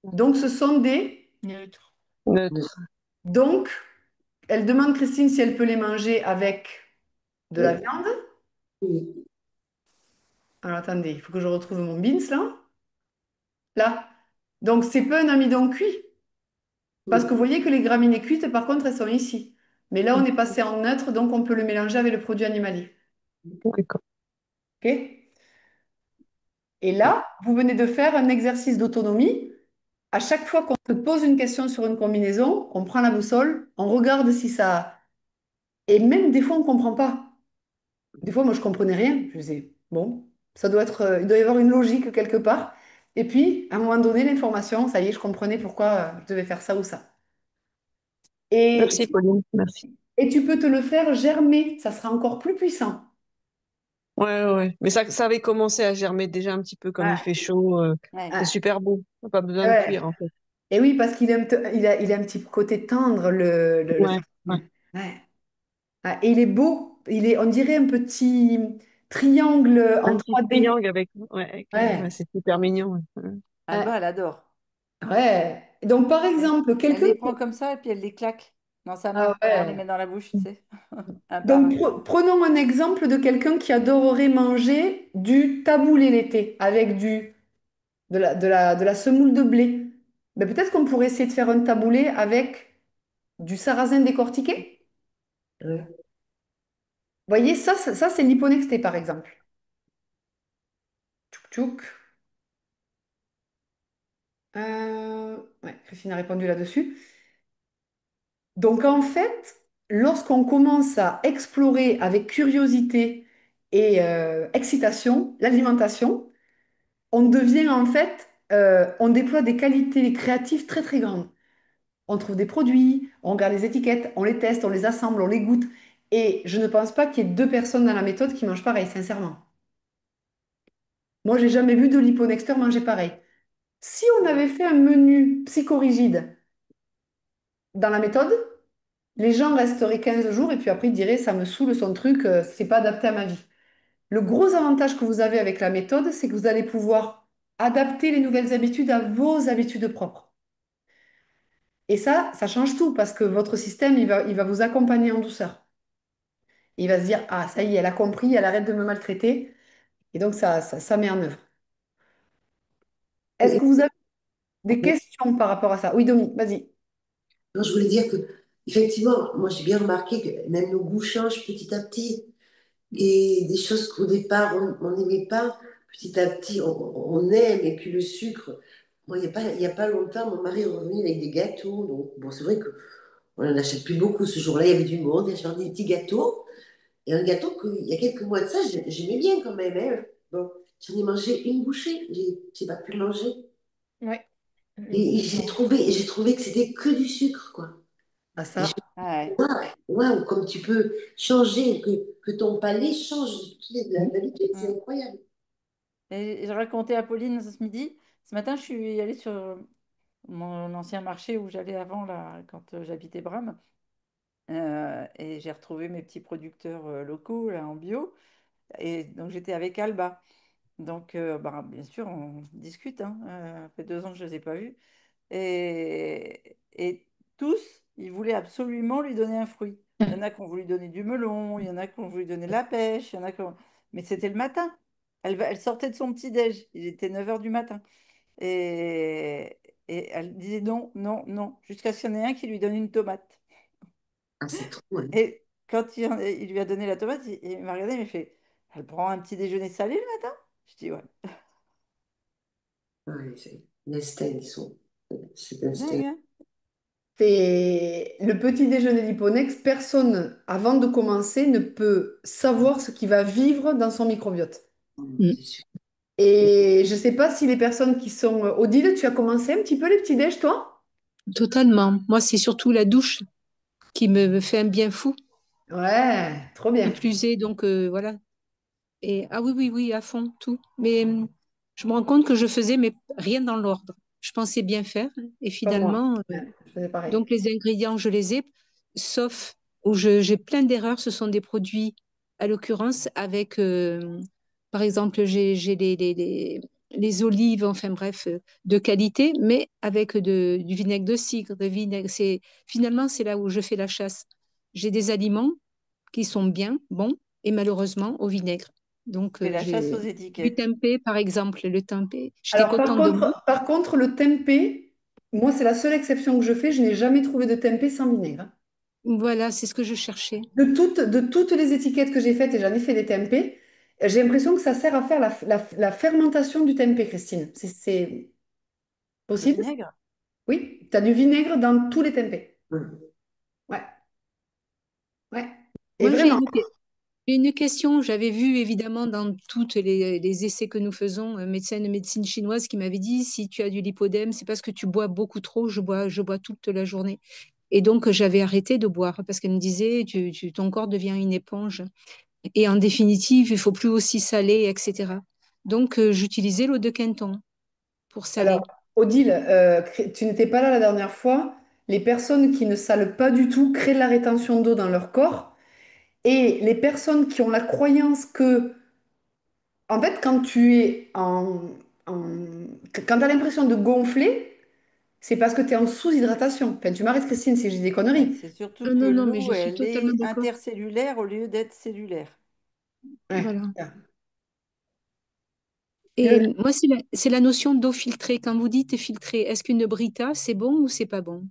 Donc, ce sont des... Neutre. Neutre. Donc, elle demande, Christine, si elle peut les manger avec de la Oui. viande. Oui. Alors, attendez, il faut que je retrouve mon beans, là. Là. Donc, c'est pas un amidon cuit. Parce que vous Oui. voyez que les graminées cuites, par contre, elles sont ici. Mais là, on est passé en neutre, donc on peut le mélanger avec le produit animalier. D'accord. OK? Et là, vous venez de faire un exercice d'autonomie. À chaque fois qu'on se pose une question sur une combinaison, on prend la boussole, on regarde si ça... Et même des fois, on ne comprend pas. Des fois, moi, je ne comprenais rien. Je disais, bon, ça doit être... il doit y avoir une logique quelque part. Et puis, à un moment donné, l'information, ça y est, je comprenais pourquoi je devais faire ça ou ça. Et, Merci, Pauline. Merci. et tu peux te le faire germer. Ça sera encore plus puissant. Ouais, ouais, ouais. Mais ça avait commencé à germer déjà un petit peu comme il Ouais, fait chaud. Ouais. C'est ouais, super beau. Pas besoin de ouais. cuire, en fait. Et oui, parce qu'il aime il a un petit côté tendre, le Ouais, ouais. sarrasin. Ouais. Ouais. Et il est beau. On dirait un petit triangle Un en petit 3D. triangle avec, ouais, ouais, Ouais. c'est super mignon. Ouais. Alba, Ouais. elle adore. Ouais. Donc, par Elle, exemple, elle quelqu'un... les prend comme ça et puis elle les claque dans sa Ah main. Elle les met ouais. dans la bouche, tu sais, un par Donc, un. prenons un exemple de quelqu'un qui adorerait manger du taboulé l'été avec de la semoule de blé. Mais peut-être qu'on pourrait essayer de faire un taboulé avec du sarrasin décortiqué. Ouais. Vous voyez, ça c'est l'hyponexté, par exemple. Tchouk, tchouk. Ouais, Christine a répondu là-dessus. Donc, en fait, lorsqu'on commence à explorer avec curiosité et excitation l'alimentation, on devient en fait, on déploie des qualités créatives très très grandes. On trouve des produits, on regarde les étiquettes, on les teste, on les assemble, on les goûte. Et je ne pense pas qu'il y ait deux personnes dans la méthode qui mangent pareil, sincèrement. Moi, j'ai jamais vu de l'hyponexteur manger pareil. Si on avait fait un menu psychorigide dans la méthode, les gens resteraient 15 jours et puis après ils diraient ça me saoule son truc, c'est pas adapté à ma vie. Le gros avantage que vous avez avec la méthode, c'est que vous allez pouvoir adapter les nouvelles habitudes à vos habitudes propres. Et ça change tout parce que votre système, il va vous accompagner en douceur. Il va se dire, ah, ça y est, elle a compris, elle arrête de me maltraiter. Et donc, ça met en œuvre. Est-ce que Et- vous avez des et- questions par rapport à ça? Oui, Domi, vas-y. non, je voulais dire que, effectivement, moi j'ai bien remarqué que même nos goûts changent petit à petit. et des choses qu'au départ on n'aimait pas, petit à petit on aime, et puis le sucre. Moi, il y a pas longtemps, mon mari est revenu avec des gâteaux. Donc, bon, c'est vrai qu'on n'en achète plus beaucoup ce jour-là, il y avait du monde, il y avait des petits gâteaux. Et un gâteau qu'il y a quelques mois de ça, j'aimais bien quand même, hein. Bon, j'en ai mangé une bouchée, j'ai pas pu le manger. Ouais. Et j'ai trouvé que c'était que du sucre, quoi. Ah Et je ça. Ah ouais. waouh, comme tu peux changer, que ton palais change d'habitude, c'est Mm. incroyable. Et je racontais à Pauline ce midi, ce matin, je suis allée sur mon ancien marché où j'allais avant, là, quand j'habitais Bram, et j'ai retrouvé mes petits producteurs locaux, là, en bio. Et donc, j'étais avec Alba. Donc, bah, bien sûr, on discute, hein. Ça fait 2 ans que je ne les ai pas vus. Et tous, ils voulaient absolument lui donner un fruit. Il y en a qui ont voulu donner du melon, il y en a qui ont voulu donner de la pêche, il y en a qui Mais c'était le matin. Elle sortait de son petit-déj. Il était 9 h du matin. Et, et elle disait non, non, non, jusqu'à ce qu'il y en ait un qui lui donne une tomate. Ah, c'est trop, hein. Et quand il lui a donné la tomate, il m'a regardé, il m'a fait, elle prend un petit déjeuner salé le matin? Je dis ouais. Ouais, c'est l'instinct, ils sont. C'est instinct. Dingue, hein. C'est le petit déjeuner d'Hipponex. Personne, avant de commencer, ne peut savoir ce qui va vivre dans son microbiote. Mm. C'est sûr. Et je ne sais pas si les personnes qui sont... Odile, tu as commencé un petit peu les petits déj, toi? Totalement. Moi, c'est surtout la douche qui me fait un bien fou. Ouais, trop Qui bien. plus est, donc voilà. Et ah oui, oui, oui, à fond, tout. Mais je me rends compte que je faisais mais rien dans l'ordre. Je pensais bien faire et Comme moi. finalement, Ouais, je faisais pareil. donc les ingrédients, je les ai, sauf où j'ai plein d'erreurs. Ce sont des produits, à l'occurrence, avec, par exemple, j'ai les olives, enfin bref, de qualité, mais avec du vinaigre de cidre, de vinaigre. Finalement, c'est là où je fais la chasse. J'ai des aliments qui sont bien, bons, et malheureusement au vinaigre. Donc, Fais la chasse aux j'ai du étiquettes. tempeh, par exemple, le tempeh. J'étais Alors, contente de moi. par contre, le tempeh, moi, c'est la seule exception que je fais. Je n'ai jamais trouvé de tempeh sans vinaigre. Voilà, c'est ce que je cherchais. De toutes les étiquettes que j'ai faites, et j'en ai fait des tempeh, j'ai l'impression que ça sert à faire la fermentation du tempeh, Christine. C'est Le possible? vinaigre? Oui, tu as du vinaigre dans tous les tempehs. Ouais. Ouais, ouais. Et Moi, j'ai vraiment, j'ai une question. J'avais vu évidemment dans tous les essais que nous faisons, un médecin de médecine chinoise qui m'avait dit, si tu as du lipodème, c'est parce que tu bois beaucoup trop. Je bois toute la journée. Et donc, j'avais arrêté de boire parce qu'elle me disait, ton corps devient une éponge. Et en définitive, il faut plus aussi saler, etc. Donc, j'utilisais l'eau de Quinton pour alors, saler. Odile, tu n'étais pas là la dernière fois. Les personnes qui ne salent pas du tout créent de la rétention d'eau dans leur corps. Et les personnes qui ont la croyance que, en fait, quand tu as l'impression de gonfler, c'est parce que tu es en sous-hydratation. Enfin, tu m'arrêtes, Christine, si j'ai des Ouais, conneries. c'est surtout Ah que non, non, mais l'eau, je suis elle totalement est d'accord. intercellulaire au lieu d'être cellulaire. Ouais. Voilà. Euh, Et moi, c'est la notion d'eau filtrée. Quand vous dites filtrée, est-ce qu'une Brita, c'est bon ou c'est pas bon?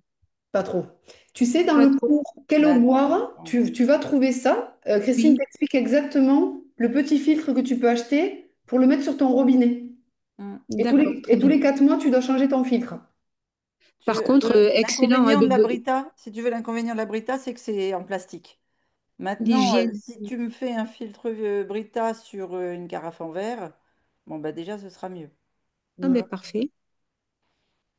Pas trop. Tu sais, dans Pas le trop. cours Quelle eau Bah, boire, tu vas trouver ça. Christine Oui. t'explique exactement le petit filtre que tu peux acheter pour le mettre sur ton robinet. mm. D'accord, Et très tous bien. les 4 mois, tu dois changer ton filtre. Par contre, excellent hein, L'inconvénient de la Brita, si tu veux, l'inconvénient de la Brita, c'est que c'est en plastique. Maintenant, d'hygiène. si tu me fais un filtre Brita sur une carafe en verre, bon, bah déjà, ce sera mieux. Ah ben parfait.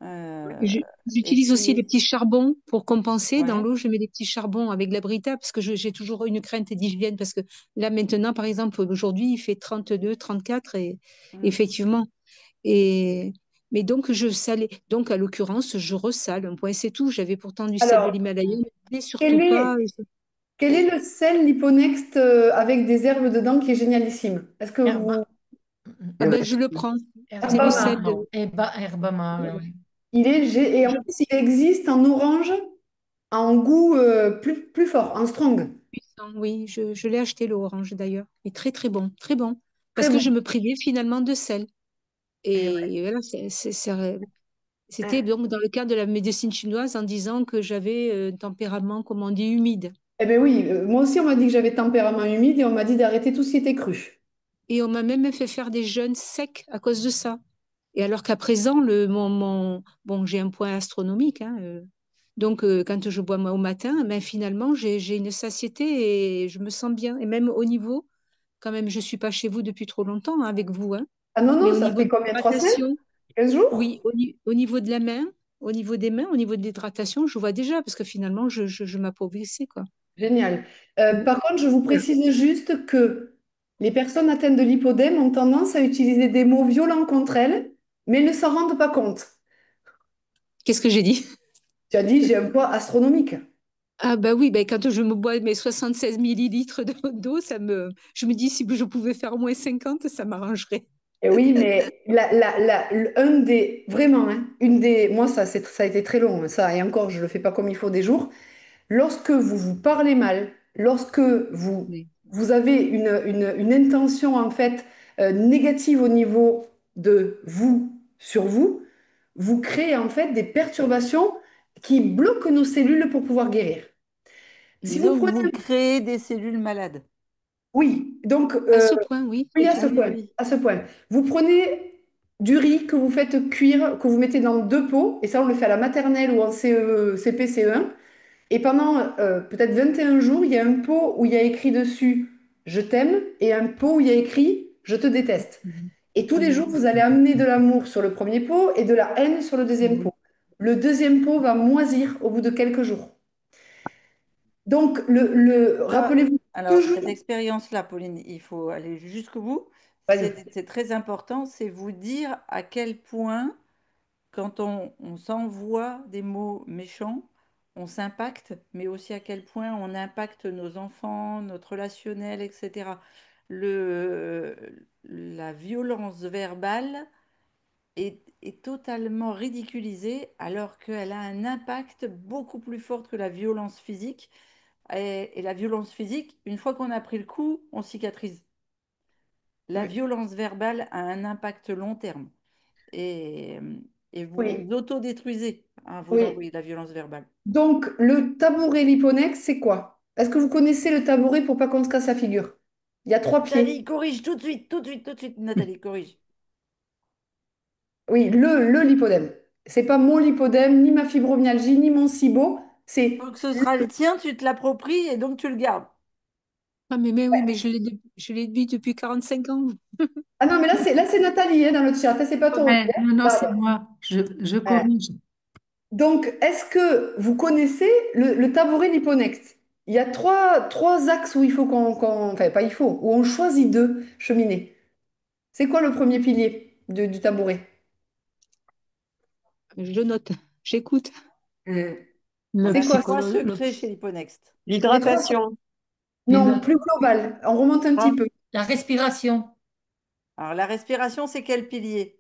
Euh, et J'utilise aussi les puis, petits charbons pour compenser. Dans ouais. l'eau, je mets des petits charbons avec de la Brita parce que j'ai toujours une crainte d'hygiène parce que là, maintenant, par exemple, aujourd'hui, il fait 32, 34 et Mm. effectivement. Et, mais donc, je salais. Donc, à l'occurrence, je ressale. Un point, c'est tout. J'avais pourtant du sel de Alors, l'Himalaya. Mm. Mais quel surtout pas. est, quel est Et le sel Liponext avec des herbes dedans qui est génialissime? Est-ce que vous... Herba, Ah ben, je le prends. C'est le Herbama. sel de. Herbama, Herbama, Voilà. oui. Et en plus, il existe en orange en goût plus fort, en strong. Puissant, oui, je l'ai acheté l'orange d'ailleurs. Et très très bon, très bon. Parce Très que bon. je me privais finalement de sel. Eh ouais. Et voilà, c'était Hein. donc dans le cadre de la médecine chinoise en disant que j'avais un tempérament, comme on dit, humide. Eh bien oui, moi aussi on m'a dit que j'avais tempérament humide et on m'a dit d'arrêter tout ce qui était cru. Et on m'a même fait faire des jeûnes secs à cause de ça. Et alors qu'à présent, bon, j'ai un point astronomique, hein, donc quand je bois moi, au matin, ben, finalement, j'ai une satiété et je me sens bien. Et même au niveau, quand même, je ne suis pas chez vous depuis trop longtemps, hein, avec vous, hein, Ah non, mais non, au ça niveau fait de combien? 3 semaines? l'hydratation, 15 jours? oui, au niveau de la main, au niveau des mains, au niveau de l'hydratation, je vois déjà, parce que finalement, je m'appauvrissais, quoi. Génial. Mm. Par contre, je vous précise juste que les personnes atteintes de lipodème ont tendance à utiliser des mots violents contre elles, mais elles ne s'en rendent pas compte. Qu'est-ce que j'ai dit? Tu as dit, j'ai un poids astronomique. Ah bah oui, bah quand je me bois mes 76 millilitres d'eau, je me dis si je pouvais faire au moins 50, ça m'arrangerait. Et oui, mais un des, vraiment, hein, moi, ça a été très long, hein, ça, et encore, je ne le fais pas comme il faut des jours. Lorsque vous vous parlez mal, lorsque Oui. vous avez une intention, en fait, négative au niveau de vous, sur vous, vous créez, en fait, des perturbations qui bloquent nos cellules pour pouvoir guérir. Si vous Disons que prenez, vous créez des cellules malades. oui, donc, À ce point, oui. oui, à ce Oui, oui, point, oui. à ce point. Vous prenez du riz que vous faites cuire, que vous mettez dans 2 pots, et ça on le fait à la maternelle ou en CP, CE1, et pendant peut-être 21 jours, il y a un pot où il y a écrit dessus «Je t'aime» et un pot où il y a écrit «Je te déteste». Mhm. Et tous les jours, Mhm. vous allez amener de l'amour sur le premier pot et de la haine sur le deuxième pot. Le deuxième pot va moisir au bout de quelques jours. Donc, Ça, rappelez-vous alors, toujours, cette expérience-là, Pauline, il faut aller jusqu'au bout. vas-y. C'est très important, c'est vous dire à quel point, quand on s'envoie des mots méchants, on s'impacte, mais aussi à quel point on impacte nos enfants, notre relationnel, etc. La violence verbale est totalement ridiculisée alors qu'elle a un impact beaucoup plus fort que la violence physique. Et la violence physique, une fois qu'on a pris le coup, on cicatrise. La Oui. violence verbale a un impact long terme. Et, et vous vous Oui. autodétruisez à vous Oui. envoyer de la violence verbale. Donc, le tabouret liponex, c'est quoi? Est-ce que vous connaissez le tabouret pour pas qu'on se casse la figure? Il y a 3 pieds. Nathalie, corrige tout de suite, tout de suite, tout de suite. Nathalie, corrige. Oui, le lipodème. C'est pas mon lipodème, ni ma fibromyalgie, ni mon SIBO. Donc C'est ce sera le tien, tu te l'appropries et donc tu le gardes. Ah, mais oui, mais je l'ai dit depuis 45 ans. ah non, mais là c'est Nathalie hein, dans le chat, hein, c'est pas toi. Ouais, non, non, c'est Pardon. moi. Je Ouais. corrige. Donc, est-ce que vous connaissez le tabouret liponex? Il y a trois axes où il faut enfin pas il faut, où on choisit deux cheminées. C'est quoi le premier pilier du tabouret? Je note, j'écoute. Le C'est Il y a quoi? trois psychologue, secrets chez l'Hipponext. Les trois. l'hydratation. Non, plus global. On remonte un petit Ah, peu. La respiration, Alors la respiration, c'est quel pilier?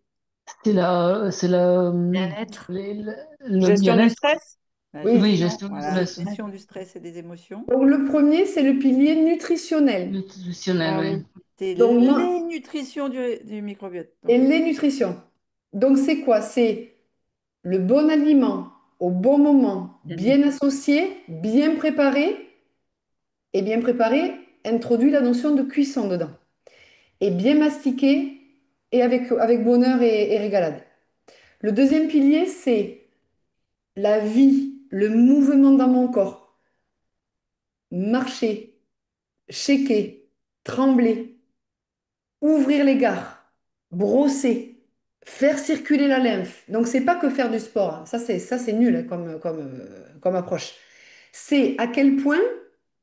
bien-être. Le gestion du bien-être. stress. La Oui. Oui, gestion, gestion du voilà, stress, gestion du stress et des émotions. Donc, le premier, c'est le pilier nutritionnel. nutritionnel, Ah oui. oui. C'est Donc, les nutritions du microbiote. et Donc, les nutritions. Donc, c'est quoi? C'est le bon aliment au bon moment, Mhm. bien associé, bien préparé. Et bien préparé introduit la notion de cuisson dedans. Et bien mastiqué et avec bonheur et régalade. Le deuxième pilier, c'est la vie, le mouvement dans mon corps. Marcher, shaker, trembler, ouvrir les gares, brosser, faire circuler la lymphe. Donc, c'est pas que faire du sport, hein. Ça c'est nul hein, comme approche. C'est à quel point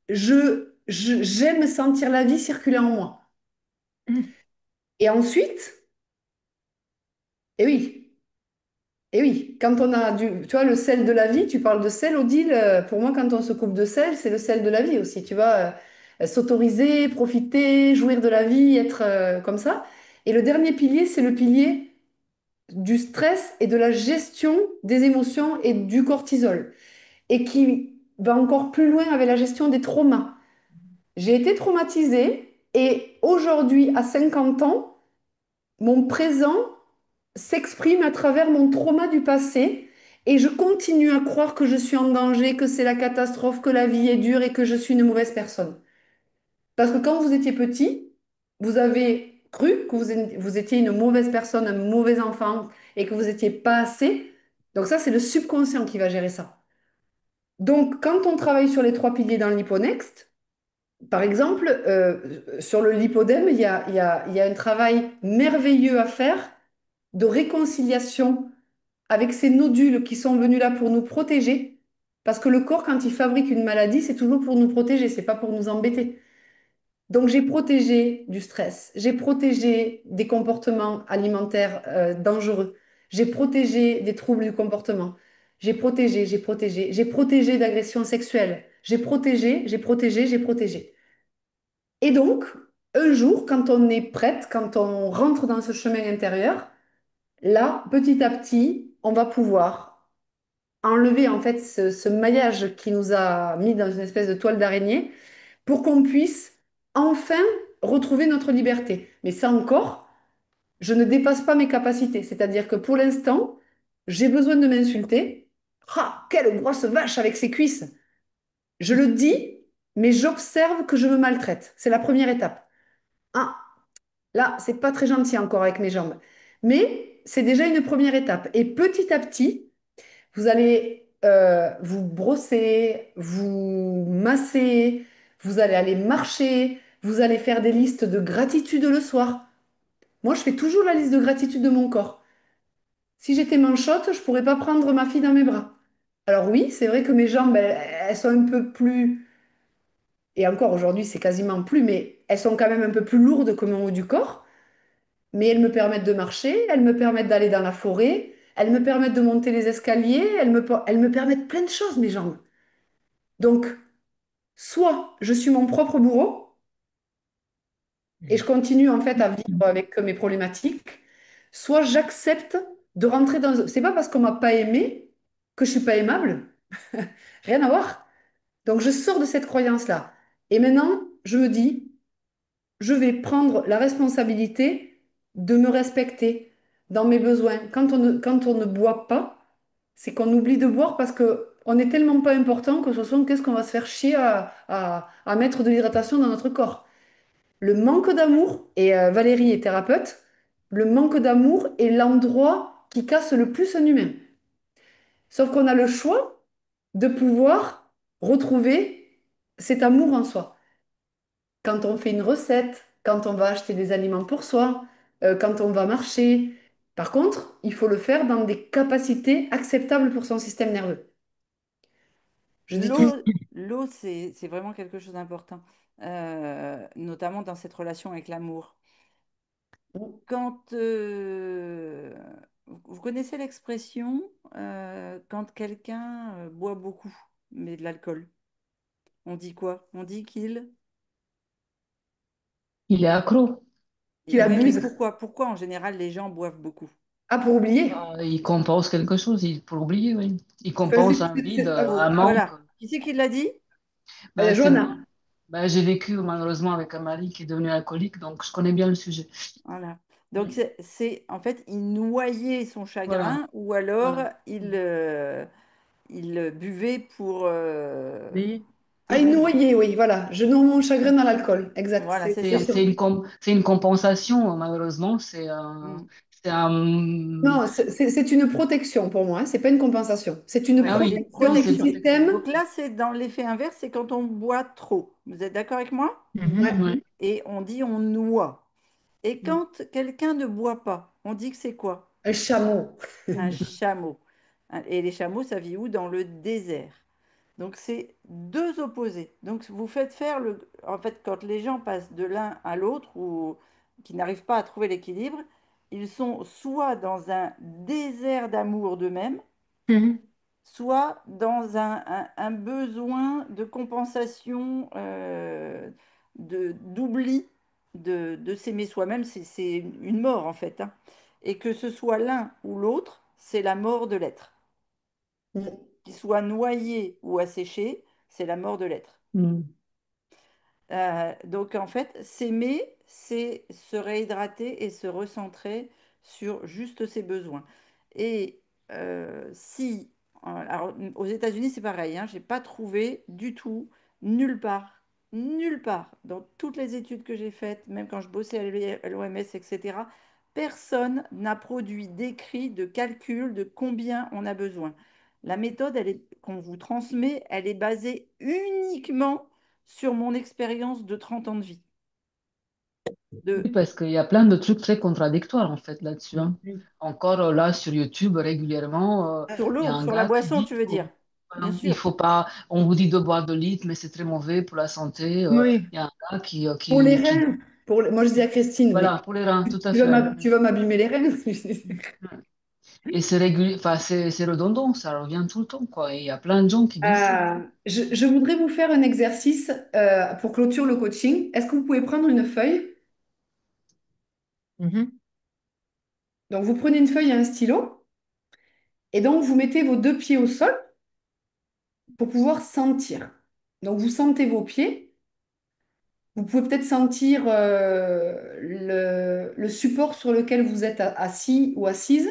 j'aime sentir la vie circuler en moi. Mhm. Et ensuite, et oui, et oui, quand on a tu vois, le sel de la vie, tu parles de sel, Odile, pour moi, quand on se coupe de sel, c'est le sel de la vie aussi, tu vois, s'autoriser, profiter, jouir de la vie, être comme ça. Et le dernier pilier, c'est le pilier du stress et de la gestion des émotions et du cortisol, et qui va encore plus loin avec la gestion des traumas. J'ai été traumatisée et aujourd'hui, à 50 ans, mon présent s'exprime à travers mon trauma du passé Et je continue à croire que je suis en danger, que c'est la catastrophe, que la vie est dure et que je suis une mauvaise personne. Parce que quand vous étiez petit, vous avez cru que vous étiez une mauvaise personne, un mauvais enfant et que vous n'étiez pas assez. Donc ça, c'est le subconscient qui va gérer ça. Donc, quand on travaille sur les trois piliers dans l'Hyponext, par exemple, sur le lipodème, il y a un travail merveilleux à faire de réconciliation avec ces nodules qui sont venus là pour nous protéger. Parce que le corps, quand il fabrique une maladie, c'est toujours pour nous protéger, c'est pas pour nous embêter. Donc, j'ai protégé du stress, j'ai protégé des comportements alimentaires dangereux, j'ai protégé des troubles du comportement, j'ai protégé d'agressions sexuelles, j'ai protégé. Et donc, un jour, quand on est prête, quand on rentre dans ce chemin intérieur, là, petit à petit, on va pouvoir enlever en fait ce maillage qui nous a mis dans une espèce de toile d'araignée pour qu'on puisse enfin retrouver notre liberté. Mais ça encore, je ne dépasse pas mes capacités. C'est-à-dire que pour l'instant, j'ai besoin de m'insulter. Ah, quelle grosse vache avec ses cuisses! Je le dis, mais j'observe que je me maltraite. C'est la première étape. Ah, là, c'est pas très gentil encore avec mes jambes. Mais c'est déjà une première étape. Et petit à petit, vous allez vous brosser, vous masser, vous allez aller marcher, vous allez faire des listes de gratitude le soir. Moi, je fais toujours la liste de gratitude de mon corps. Si j'étais manchotte, je pourrais pas prendre ma fille dans mes bras. Alors oui, c'est vrai que mes jambes, elles sont un peu plus, et encore aujourd'hui, c'est quasiment plus, mais elles sont quand même un peu plus lourdes que mon haut du corps. Mais elles me permettent de marcher, elles me permettent d'aller dans la forêt, elles me permettent de monter les escaliers, elles me permettent plein de choses, mes jambes. Donc, soit je suis mon propre bourreau et je continue en fait à vivre avec mes problématiques, soit j'accepte de rentrer dans... C'est pas parce qu'on m'a pas aimé que je suis pas aimable, rien à voir. Donc, je sors de cette croyance-là. Et maintenant, je me dis, je vais prendre la responsabilité de me respecter dans mes besoins. Quand on ne boit pas, c'est qu'on oublie de boire parce que on n'est tellement pas important que ce soit qu'est-ce qu'on va se faire chier à mettre de l'hydratation dans notre corps. Le manque d'amour, et Valérie est thérapeute, le manque d'amour est l'endroit qui casse le plus un humain. Sauf qu'on a le choix de pouvoir retrouver cet amour en soi. Quand on fait une recette, quand on va acheter des aliments pour soi, quand on va marcher. Par contre, il faut le faire dans des capacités acceptables pour son système nerveux. Je dis toujours, L'eau, c'est vraiment quelque chose d'important, notamment dans cette relation avec l'amour. Quand vous connaissez l'expression quand quelqu'un boit beaucoup, mais de l'alcool, on dit quoi? On dit qu'il... Il est accro. qu'il Oui, mais abuse. pourquoi en général les gens boivent beaucoup? Ah, pour oublier. Il compense quelque chose, pour oublier, oui. Il compense un vide, un manque. Voilà. Qui c'est qui l'a dit? Ben, c'est moi. Johanna. Ben, j'ai vécu malheureusement avec un mari qui est devenu alcoolique, donc je connais bien le sujet. Voilà. Donc, Mm. en fait, il noyait son Voilà, chagrin ou alors voilà. il buvait Oui. Ah, pour une oublier. noyée, oui, voilà. Je noie mon chagrin dans l'alcool. Exact. Voilà, c'est C'est ça. sûr. C'est une compensation, malheureusement. Mm. C'est un... Non, c'est une protection pour moi, hein. C'est pas une compensation. C'est une Ouais, Ah c'est oui, une protection oui, c'est du une protection. protection. système. Donc là, c'est dans l'effet inverse, c'est quand on boit trop. Vous êtes d'accord avec moi? Mhm. Ouais. Oui. Et on dit on noie. Et Mm. quand quelqu'un ne boit pas, on dit que c'est quoi? Un chameau. Un chameau. Et les chameaux, ça vit où? Dans le désert. Donc c'est deux opposés. Donc vous faites faire le... En fait, quand les gens passent de l'un à l'autre ou qui n'arrivent pas à trouver l'équilibre, ils sont soit dans un désert d'amour d'eux-mêmes, Mhm. soit dans un besoin de compensation, d'oubli de s'aimer soi-même. C'est une mort en fait, hein. Et que ce soit l'un ou l'autre, c'est la mort de l'être. Mm. Qu'il soit noyé ou asséché, c'est la mort de l'être. Mm. Donc en fait, s'aimer, c'est se réhydrater et se recentrer sur juste ses besoins. Et si Alors, aux États-Unis, c'est pareil, hein, j'ai pas trouvé du tout, nulle part, dans toutes les études que j'ai faites, même quand je bossais à l'OMS, etc., personne n'a produit d'écrit, de calcul de combien on a besoin. La méthode, qu'on vous transmet, elle est basée uniquement sur mon expérience de 30 ans de vie. Oui, De... parce qu'il y a plein de trucs très contradictoires en fait là-dessus, hein. Encore là sur YouTube régulièrement, Sur il y a l'eau, un sur la gars qui boisson, dit tu veux dire, bien il sûr. faut pas, on vous dit de boire 2 litres, mais c'est très mauvais pour la santé. Oui. Il y a un gars Pour les qui reins, moi je dis à Christine, mais voilà, pour les reins, tout à tu vas fait. tu vas m'abîmer les reins. Et c'est régulier, enfin c'est redondant, ça revient tout le temps quoi. Et il y a plein de gens qui disent ça. Je voudrais vous faire un exercice pour clôture le coaching. Est-ce que vous pouvez prendre une feuille? Mhm. Donc vous prenez une feuille et un stylo, et donc vous mettez vos 2 pieds au sol pour pouvoir sentir. Donc vous sentez vos pieds. Vous pouvez peut-être sentir le support sur lequel vous êtes assis ou assise.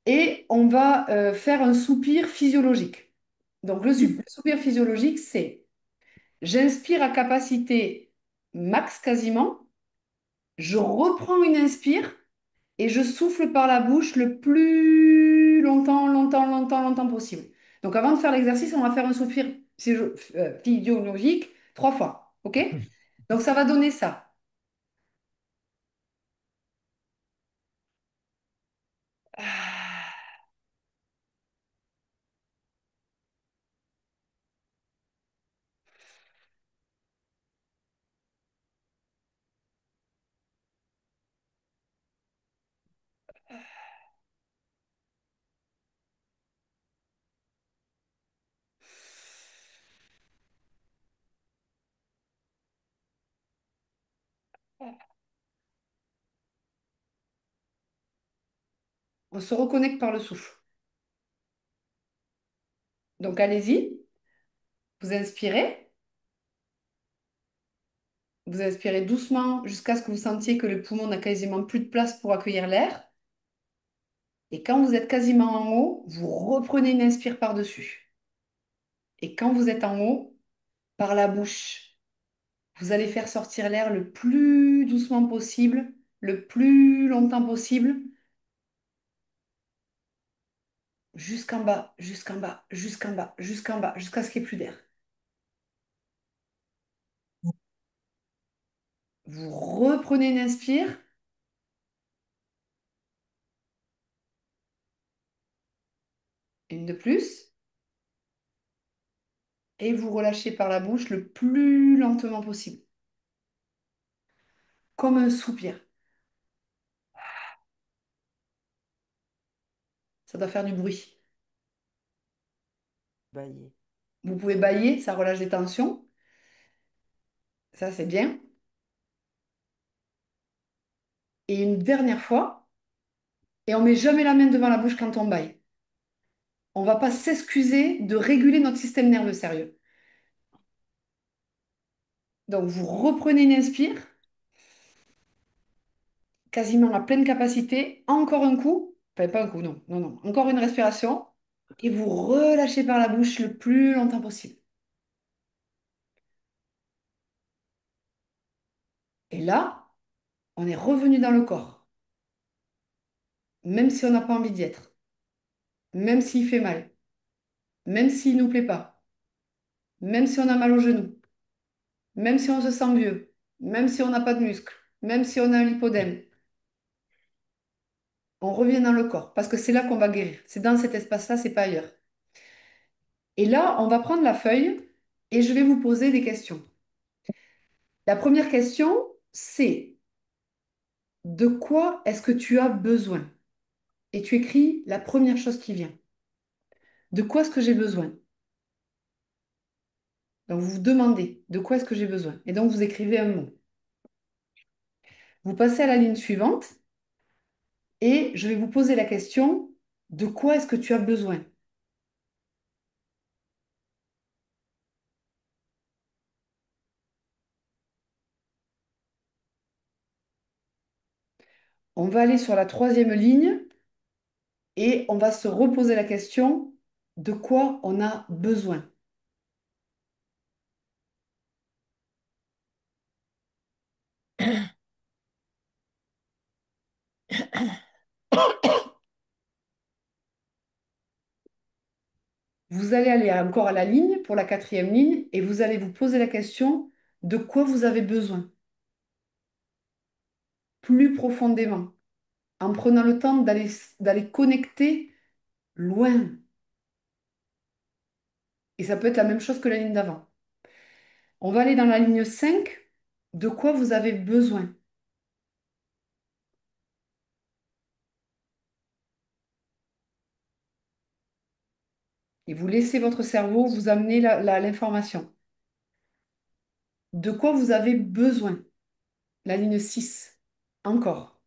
Et on va faire un soupir physiologique. Donc le soupir physiologique, c'est j'inspire à capacité max quasiment, je reprends une inspire et je souffle par la bouche le plus longtemps possible. Donc avant de faire l'exercice, on va faire un soupir physiologique 3 fois. OK? Donc ça va donner ça. On se reconnecte par le souffle. Donc allez-y, vous inspirez. Vous inspirez doucement jusqu'à ce que vous sentiez que le poumon n'a quasiment plus de place pour accueillir l'air. Et quand vous êtes quasiment en haut, vous reprenez une inspire par-dessus. Et quand vous êtes en haut, par la bouche, vous allez faire sortir l'air le plus doucement possible, le plus longtemps possible, jusqu'en bas, jusqu'en bas, jusqu'en bas, jusqu'en bas, jusqu'à ce qu'il n'y ait plus d'air. Vous reprenez une inspire. Une de plus. Et vous relâchez par la bouche le plus lentement possible. Comme un soupir. Ça doit faire du bruit. Bailler. Vous pouvez bâiller, ça relâche des tensions. Ça, c'est bien. Et une dernière fois, et on met jamais la main devant la bouche quand on bâille. On va pas s'excuser de réguler notre système nerveux sérieux. Donc, vous reprenez une inspire, quasiment à pleine capacité. Encore un coup. Enfin, pas un coup, non, non, non. Encore une respiration. Et vous relâchez par la bouche le plus longtemps possible. Et là, on est revenu dans le corps. Même si on n'a pas envie d'y être. Même s'il fait mal. Même s'il ne nous plaît pas. Même si on a mal au genou. Même si on se sent vieux. Même si on n'a pas de muscles. Même si on a un lipodème. On revient dans le corps. Parce que c'est là qu'on va guérir. C'est dans cet espace-là, c'est pas ailleurs. Et là, on va prendre la feuille et je vais vous poser des questions. La première question, c'est de quoi est-ce que tu as besoin? Et tu écris la première chose qui vient. De quoi est-ce que j'ai besoin? Donc vous vous demandez de quoi est-ce que j'ai besoin? Et donc vous écrivez un mot. Vous passez à la ligne suivante et je vais vous poser la question, de quoi est-ce que tu as besoin? On va aller sur la troisième ligne et on va se reposer la question de quoi on a besoin. Vous allez aller encore à la ligne pour la quatrième ligne et vous allez vous poser la question de quoi vous avez besoin plus profondément en prenant le temps d'aller connecter loin. Et ça peut être la même chose que la ligne d'avant. On va aller dans la ligne 5. De quoi vous avez besoin? Et vous laissez votre cerveau vous amener l'information. De quoi vous avez besoin? La ligne 6. Encore.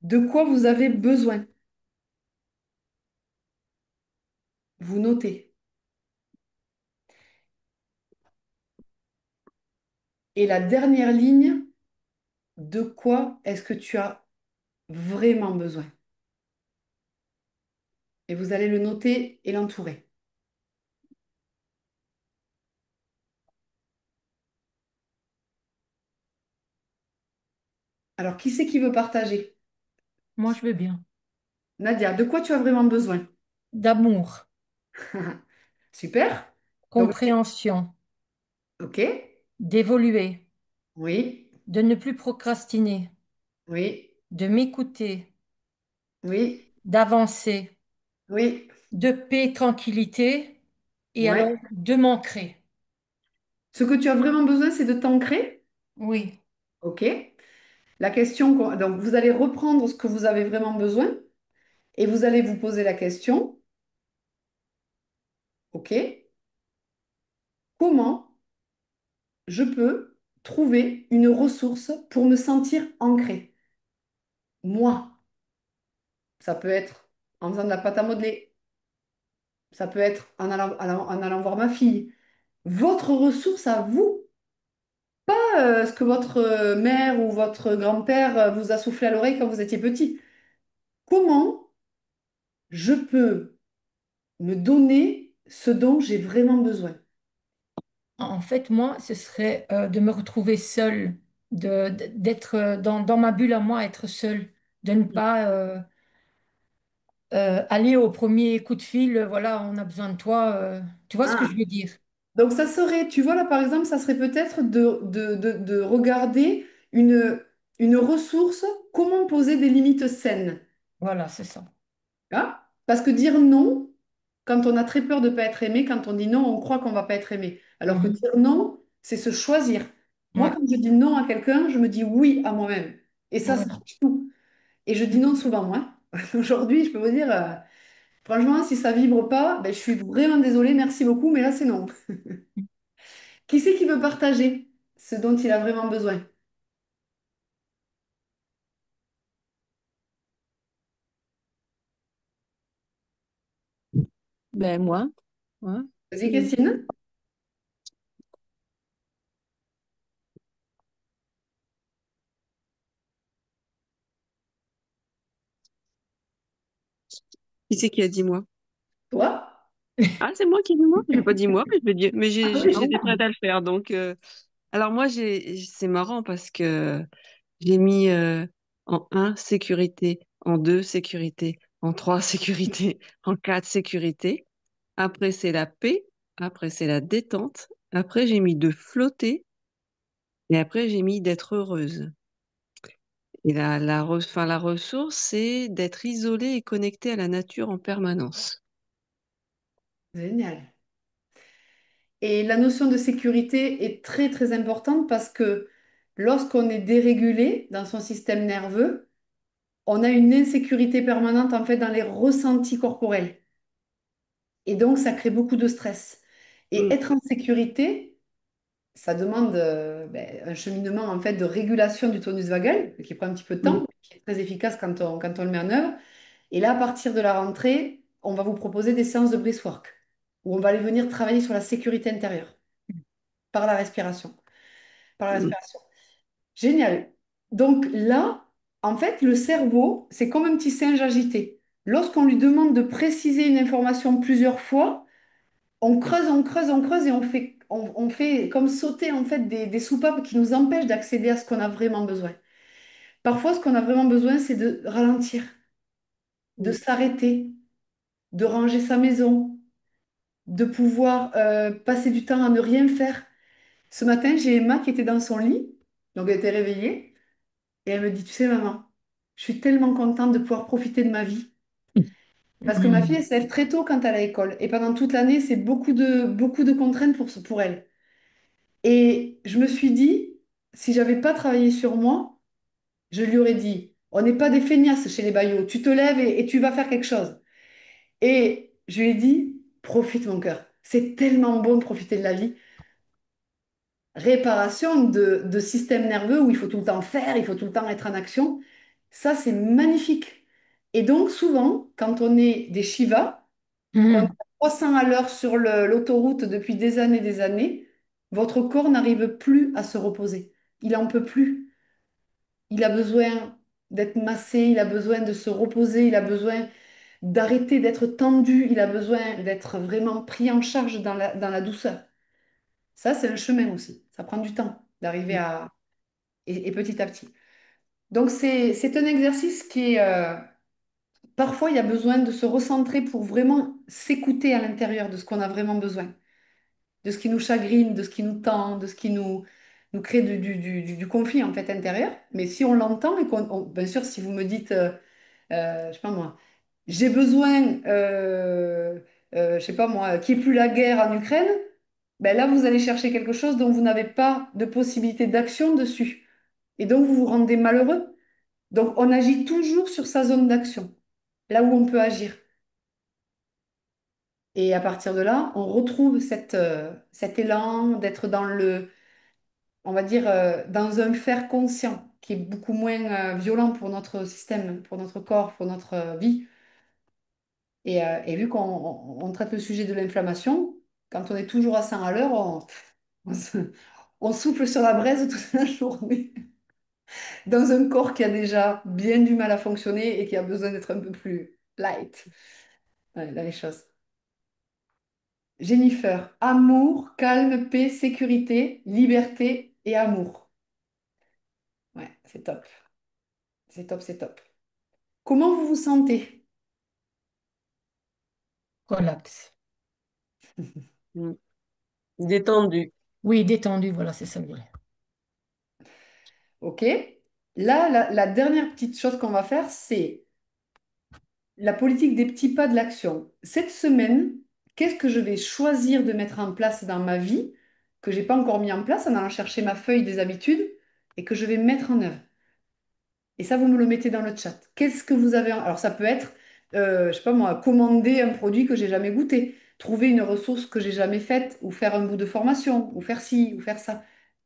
De quoi vous avez besoin? Vous notez. Et la dernière ligne, de quoi est-ce que tu as vraiment besoin? Et vous allez le noter et l'entourer. Alors, qui c'est qui veut partager? Moi, je veux bien. Nadia, de quoi tu as vraiment besoin? D'amour, Super. Donc, compréhension, ok. d'évoluer, Oui, de ne plus procrastiner, oui, de m'écouter, oui, d'avancer, oui, de paix, tranquillité, et alors ouais. de m'ancrer. Ce que tu as vraiment besoin, c'est de t'ancrer. Oui. Ok. La question, donc vous allez reprendre ce que vous avez vraiment besoin et vous allez vous poser la question, ok, comment je peux trouver une ressource pour me sentir ancré? Moi, ça peut être en faisant de la pâte à modeler, ça peut être en allant voir ma fille. Votre ressource à vous, ce que votre mère ou votre grand-père vous a soufflé à l'oreille quand vous étiez petit. Comment je peux me donner ce dont j'ai vraiment besoin? En fait, moi, ce serait de me retrouver seule, d'être dans ma bulle à moi, être seule, de ne pas aller au premier coup de fil, voilà, on a besoin de toi. Tu vois ce que je Ah, veux dire? donc ça serait, tu vois là par exemple, ça serait peut-être de regarder une ressource, comment poser des limites saines. Voilà, c'est ça. Hein. Parce que dire non, quand on a très peur de ne pas être aimé, quand on dit non, on croit qu'on ne va pas être aimé. Alors que Mhm. dire non, c'est se choisir. Moi, Ouais, quand je dis non à quelqu'un, je me dis oui à moi-même. Et ça voilà. change tout. Et je dis non souvent moins. Aujourd'hui, je peux vous dire, franchement, si ça vibre pas, ben, je suis vraiment désolée, merci beaucoup, mais là, c'est non. Qui c'est qui veut partager ce dont il a vraiment besoin? Ben moi, hein, Vas-y, c'est Christine. Qui c'est qui a dit moi? Toi? Ah, c'est moi qui ai dit moi? J'ai pas dit moi, mais je vais dire, mais Ah oui, j'étais prête à le faire. Donc, alors moi, c'est marrant parce que j'ai mis en un sécurité, en 2 sécurité, en 3 sécurité, en 4 sécurité. Après, c'est la paix. Après, c'est la détente. Après, j'ai mis de flotter. Et après, j'ai mis d'être heureuse. Et enfin, la ressource, c'est d'être isolée et connectée à la nature en permanence. génial. Et la notion de sécurité est très très importante parce que lorsqu'on est dérégulé dans son système nerveux, on a une insécurité permanente en fait dans les ressentis corporels. Et donc ça crée beaucoup de stress. Et Mm, être en sécurité, ça demande un cheminement en fait de régulation du tonus vagal qui prend un petit peu de mm. temps, qui est très efficace quand on le met en œuvre. Et là, à partir de la rentrée, on va vous proposer des séances de breathwork où on va aller venir travailler sur la sécurité intérieure. par la respiration. Par la Mm. respiration. Génial. Donc là, en fait, le cerveau, c'est comme un petit singe agité. Lorsqu'on lui demande de préciser une information plusieurs fois, on creuse, on creuse, on creuse et on fait comme sauter en fait des soupapes qui nous empêchent d'accéder à ce qu'on a vraiment besoin. Parfois, ce qu'on a vraiment besoin, c'est de ralentir, de Mm. s'arrêter, de ranger sa maison, de pouvoir passer du temps à ne rien faire. Ce matin, j'ai Emma qui était dans son lit, donc elle était réveillée, et elle me dit, tu sais, maman, je suis tellement contente de pouvoir profiter de ma vie. Parce que ma fille, elle se lève très tôt quand elle est à l'école. Et pendant toute l'année, c'est beaucoup de contraintes pour elle. Et je me suis dit, si j'avais pas travaillé sur moi, je lui aurais dit, on n'est pas des feignasses chez les Bayots. Tu te lèves et tu vas faire quelque chose. Et je lui ai dit, profite mon cœur. C'est tellement bon de profiter de la vie. Réparation de système nerveux où il faut tout le temps faire, il faut tout le temps être en action. Ça, c'est magnifique. Et donc, souvent, quand on est des Shivas, qu'on est à Mhm. 300 à l'heure sur l'autoroute depuis des années, votre corps n'arrive plus à se reposer. Il en peut plus. Il a besoin d'être massé, il a besoin de se reposer, il a besoin d'arrêter d'être tendu, il a besoin d'être vraiment pris en charge dans la douceur. Ça, c'est un chemin aussi. Ça prend du temps d'arriver à... et petit à petit. Donc, c'est un exercice qui est... parfois, il y a besoin de se recentrer pour vraiment s'écouter à l'intérieur de ce qu'on a vraiment besoin, de ce qui nous chagrine, de ce qui nous tend, de ce qui nous crée du conflit en fait intérieur. Mais si on l'entend et bien sûr, si vous me dites, je sais pas moi, j'ai besoin, je sais pas moi, qu'il n'y ait plus la guerre en Ukraine, ben là, vous allez chercher quelque chose dont vous n'avez pas de possibilité d'action dessus. Et donc, vous vous rendez malheureux. Donc, on agit toujours sur sa zone d'action, là où on peut agir. Et à partir de là, on retrouve cet élan d'être dans on va dire, dans un faire conscient qui est beaucoup moins violent pour notre système, pour notre corps, pour notre vie. Et vu qu'on traite le sujet de l'inflammation, quand on est toujours à 100 à l'heure, on se- on souffle sur la braise toute la journée dans un corps qui a déjà bien du mal à fonctionner et qui a besoin d'être un peu plus light dans les choses. Jennifer, amour, calme, paix, sécurité, liberté et amour. Ouais, c'est top. C'est top, c'est top. Comment vous vous sentez? Relax. Mm. Détendu. Oui, détendu, voilà, c'est ça le vrai. OK. Là, la dernière petite chose qu'on va faire, c'est la politique des petits pas de l'action. Cette semaine, qu'est-ce que je vais choisir de mettre en place dans ma vie que j'ai pas encore mis en place en allant chercher ma feuille des habitudes et que je vais mettre en œuvre? Et ça, vous me le mettez dans le chat. Qu'est-ce que vous avez Alors, ça peut être, je sais pas moi, commander un produit que j'ai jamais goûté, trouver une ressource que j'ai jamais faite, ou faire un bout de formation, ou faire ci, ou faire ça.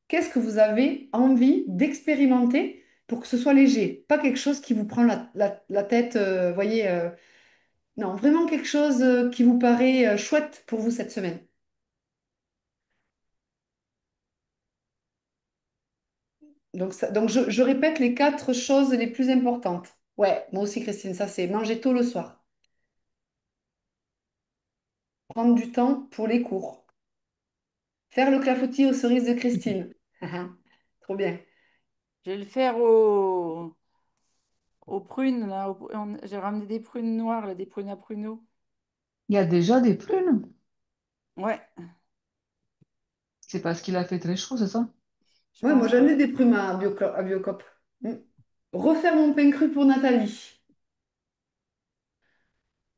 Qu'est-ce que vous avez envie d'expérimenter pour que ce soit léger? Pas quelque chose qui vous prend la tête, voyez. Non, vraiment quelque chose qui vous paraît chouette pour vous cette semaine. Donc, donc je répète les 4 choses les plus importantes. Ouais, moi aussi, Christine, ça c'est manger tôt le soir. Prendre du temps pour les cours. Faire le clafoutis aux cerises de Christine. Trop bien. Je vais le faire aux prunes, là. J'ai ramené des prunes noires, là, des prunes à pruneaux. Il y a déjà des prunes. Ouais, C'est parce qu'il a fait très chaud, c'est ça? je Ouais, moi pense, j'en ouais. ai des prunes à Biocop. Mm. Refaire mon pain cru pour Nathalie.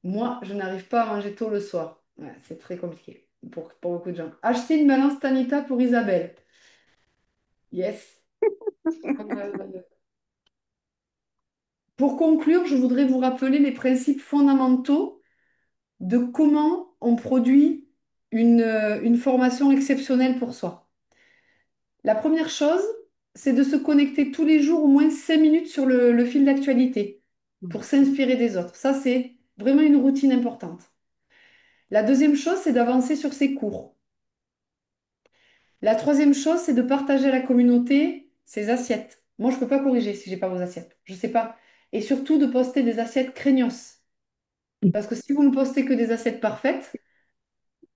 Moi, je n'arrive pas à manger tôt le soir. Ouais, c'est très compliqué pour beaucoup de gens. Acheter une balance Tanita pour Isabelle. Yes. Euh, pour conclure, je voudrais vous rappeler les principes fondamentaux de comment on produit une formation exceptionnelle pour soi. La première chose, c'est de se connecter tous les jours au moins 5 minutes sur le fil d'actualité pour s'inspirer des autres. Ça, c'est vraiment une routine importante. La deuxième chose, c'est d'avancer sur ses cours. La troisième chose, c'est de partager à la communauté ses assiettes. Moi, je ne peux pas corriger si j'ai pas vos assiettes. Je ne sais pas. Et surtout de poster des assiettes craignos. Parce que si vous ne postez que des assiettes parfaites,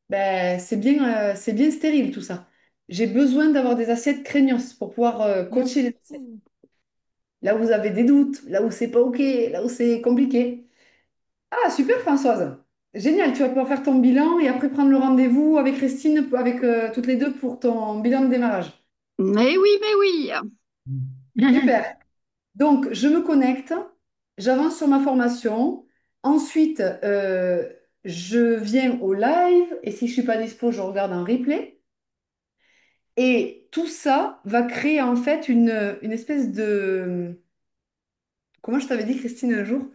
ben, c'est bien stérile tout ça. J'ai besoin d'avoir des assiettes craignos pour pouvoir coacher les assiettes. Mhm. Là où vous avez des doutes, là où c'est pas OK, là où c'est compliqué. Ah, super Françoise. Génial, tu vas pouvoir faire ton bilan et après prendre le rendez-vous avec Christine, avec toutes les deux pour ton bilan de démarrage. Mais oui. Super. Donc, je me connecte, j'avance sur ma formation. Ensuite, je viens au live et si je suis pas dispo, je regarde un replay. Et tout ça va créer en fait une espèce de... Comment je t'avais dit, Christine, un jour?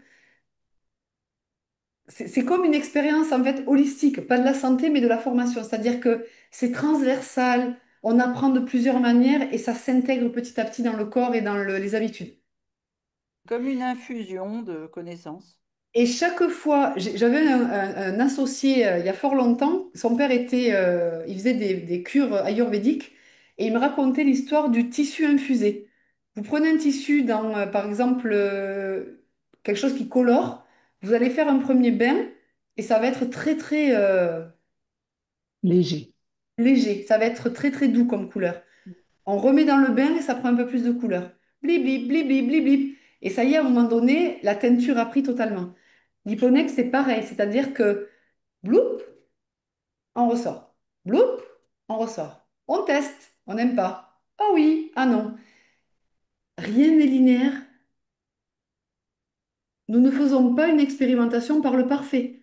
C'est comme une expérience en fait holistique, pas de la santé, mais de la formation. C'est-à-dire que c'est transversal, on apprend de plusieurs manières et ça s'intègre petit à petit dans le corps et dans les habitudes. Comme une infusion de connaissances. Et chaque fois, j'avais un associé il y a fort longtemps, son père il faisait des cures ayurvédiques et il me racontait l'histoire du tissu infusé. Vous prenez un tissu dans, par exemple, quelque chose qui colore, vous allez faire un premier bain et ça va être très très Léger. léger, ça va être très très doux comme couleur. On remet dans le bain et ça prend un peu plus de couleur. Blip, blip, blip, blip, blip, blip. Et ça y est, à un moment donné, la teinture a pris totalement. L'hyponex, c'est pareil, c'est-à-dire que bloup, on ressort. Bloup, on ressort. On teste, on n'aime pas. Ah oui, ah non. Rien n'est linéaire. Nous ne faisons pas une expérimentation par le parfait.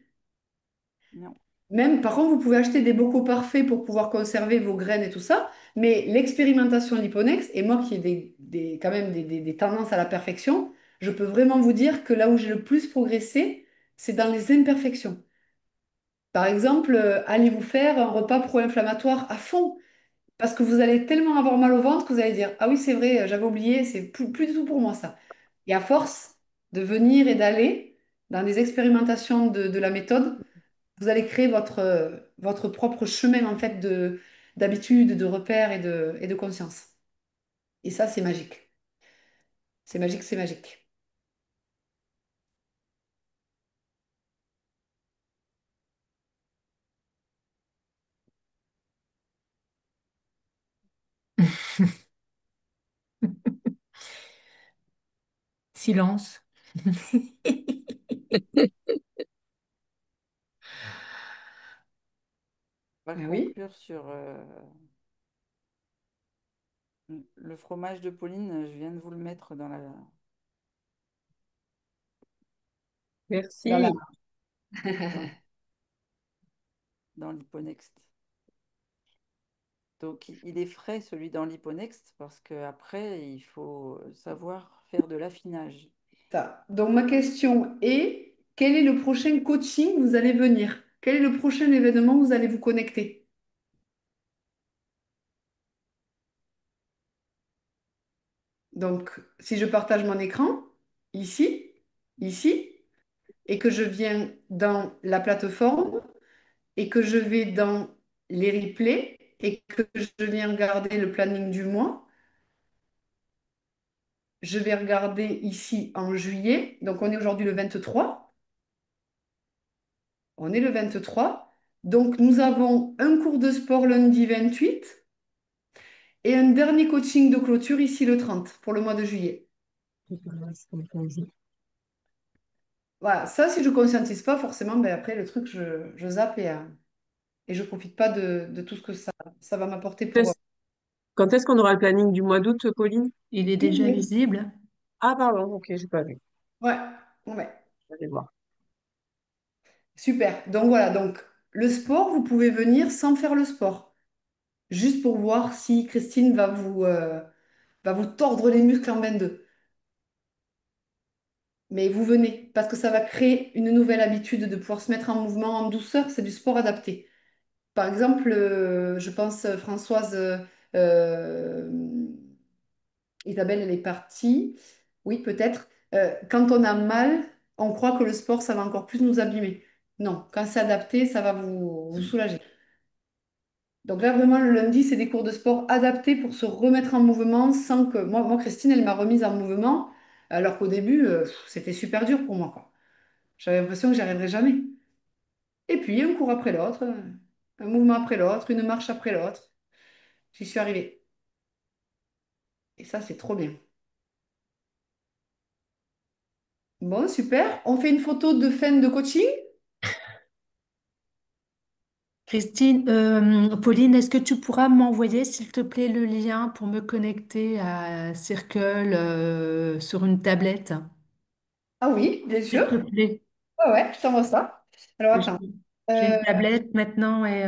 Non. Même, par contre, vous pouvez acheter des bocaux parfaits pour pouvoir conserver vos graines et tout ça, mais l'expérimentation Liponex, et moi qui ai quand même des tendances à la perfection, je peux vraiment vous dire que là où j'ai le plus progressé, c'est dans les imperfections. Par exemple, allez vous faire un repas pro-inflammatoire à fond, parce que vous allez tellement avoir mal au ventre que vous allez dire, ah oui, c'est vrai, j'avais oublié, c'est plus du tout pour moi ça. Et à force de venir et d'aller dans des expérimentations de la méthode, vous allez créer votre propre chemin en fait d'habitude, de repères et de conscience. Et ça, c'est magique. C'est magique, c'est magique. Silence. On va Ah oui, conclure sur le fromage de Pauline. Je viens de vous le mettre dans la... Merci. dans, dans l'Hyponext. Donc, il est frais celui dans l'Hyponext parce qu'après, il faut savoir faire de l'affinage. Ça. Donc ma question est, quel est le prochain coaching où vous allez venir? Quel est le prochain événement où vous allez vous connecter? Donc, si je partage mon écran, ici, ici, et que je viens dans la plateforme, et que je vais dans les replays, et que je viens regarder le planning du mois, je vais regarder ici en juillet. Donc, on est aujourd'hui le 23. On est le 23. Donc, nous avons un cours de sport lundi 28 et un dernier coaching de clôture ici le 30 pour le mois de juillet. Voilà, ça, si je ne conscientise pas, forcément, ben après, le truc, je zappe et je ne profite pas de tout ce que ça va m'apporter pour Quand est-ce qu'on aura le planning du mois d'août, Pauline? Il est déjà juillet. visible. Ah, pardon, ok, j'ai pas vu. Ouais, ouais, Je vais voir. super. Donc voilà, donc le sport, vous pouvez venir sans faire le sport. Juste pour voir si Christine va vous tordre les muscles en 22. Mais vous venez, parce que ça va créer une nouvelle habitude de pouvoir se mettre en mouvement en douceur, c'est du sport adapté. Par exemple, je pense Françoise, euh, Isabelle, elle est partie. Oui, peut-être. Quand on a mal, on croit que le sport, ça va encore plus nous abîmer. Non, quand c'est adapté, ça va vous soulager. Donc là, vraiment, le lundi, c'est des cours de sport adaptés pour se remettre en mouvement sans que... Moi Christine, elle m'a remise en mouvement, alors qu'au début, c'était super dur pour moi, quoi. J'avais l'impression que j'y arriverais jamais. Et puis, un cours après l'autre, un mouvement après l'autre, une marche après l'autre. J'y suis arrivée. Et ça, c'est trop bien. Bon, super. On fait une photo de fin de coaching? Christine, Pauline, est-ce que tu pourras m'envoyer, s'il te plaît, le lien pour me connecter à Circle sur une tablette? Ah oui, bien S'il sûr. te plaît. Ouais, ouais, je t'envoie ça. Alors, J'ai attends. j'ai Euh, une tablette maintenant et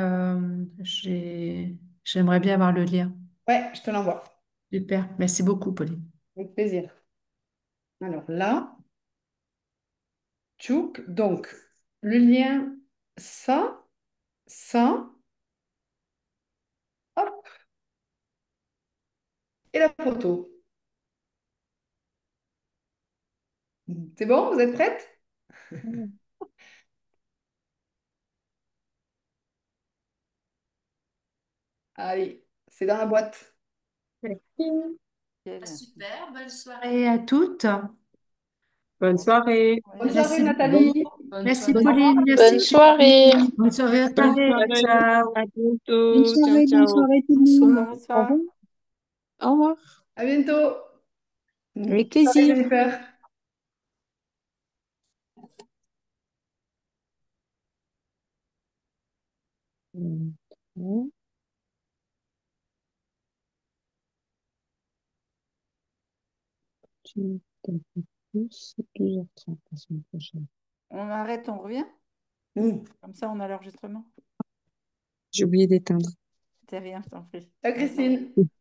j'aimerais bien avoir le lien. ouais, je te l'envoie. Super. Merci beaucoup, Pauline. Avec plaisir. Alors là, tchouk. Donc, le lien, ça, hop, et la photo. C'est bon? Vous êtes prête? Allez, c'est dans la boîte. Merci. Ah, Nickel. super. Bonne soirée à toutes. Bonne Merci. soirée. Bonne Ouais. soirée, Merci. Nathalie. Bonne Merci, soirée. Pauline. Bonne Merci, soirée. Christine. Bonne soirée à Bonne tous. soirée. Ciao. À Bonne bientôt. Ciao, soirée, bonne ciao. soirée tout le monde. Bonsoir. Au Bonsoir. revoir. Au revoir. À bientôt. Avec Bonne soirée, plaisir. Jennifer. Mhm. Tu t'en fais plus, 12h30 la semaine prochaine. On arrête, on revient. Mm. Comme ça, on a l'enregistrement. J'ai oublié d'éteindre. C'est rien, je t'en prie. Ciao, Bonne soirée. Christine.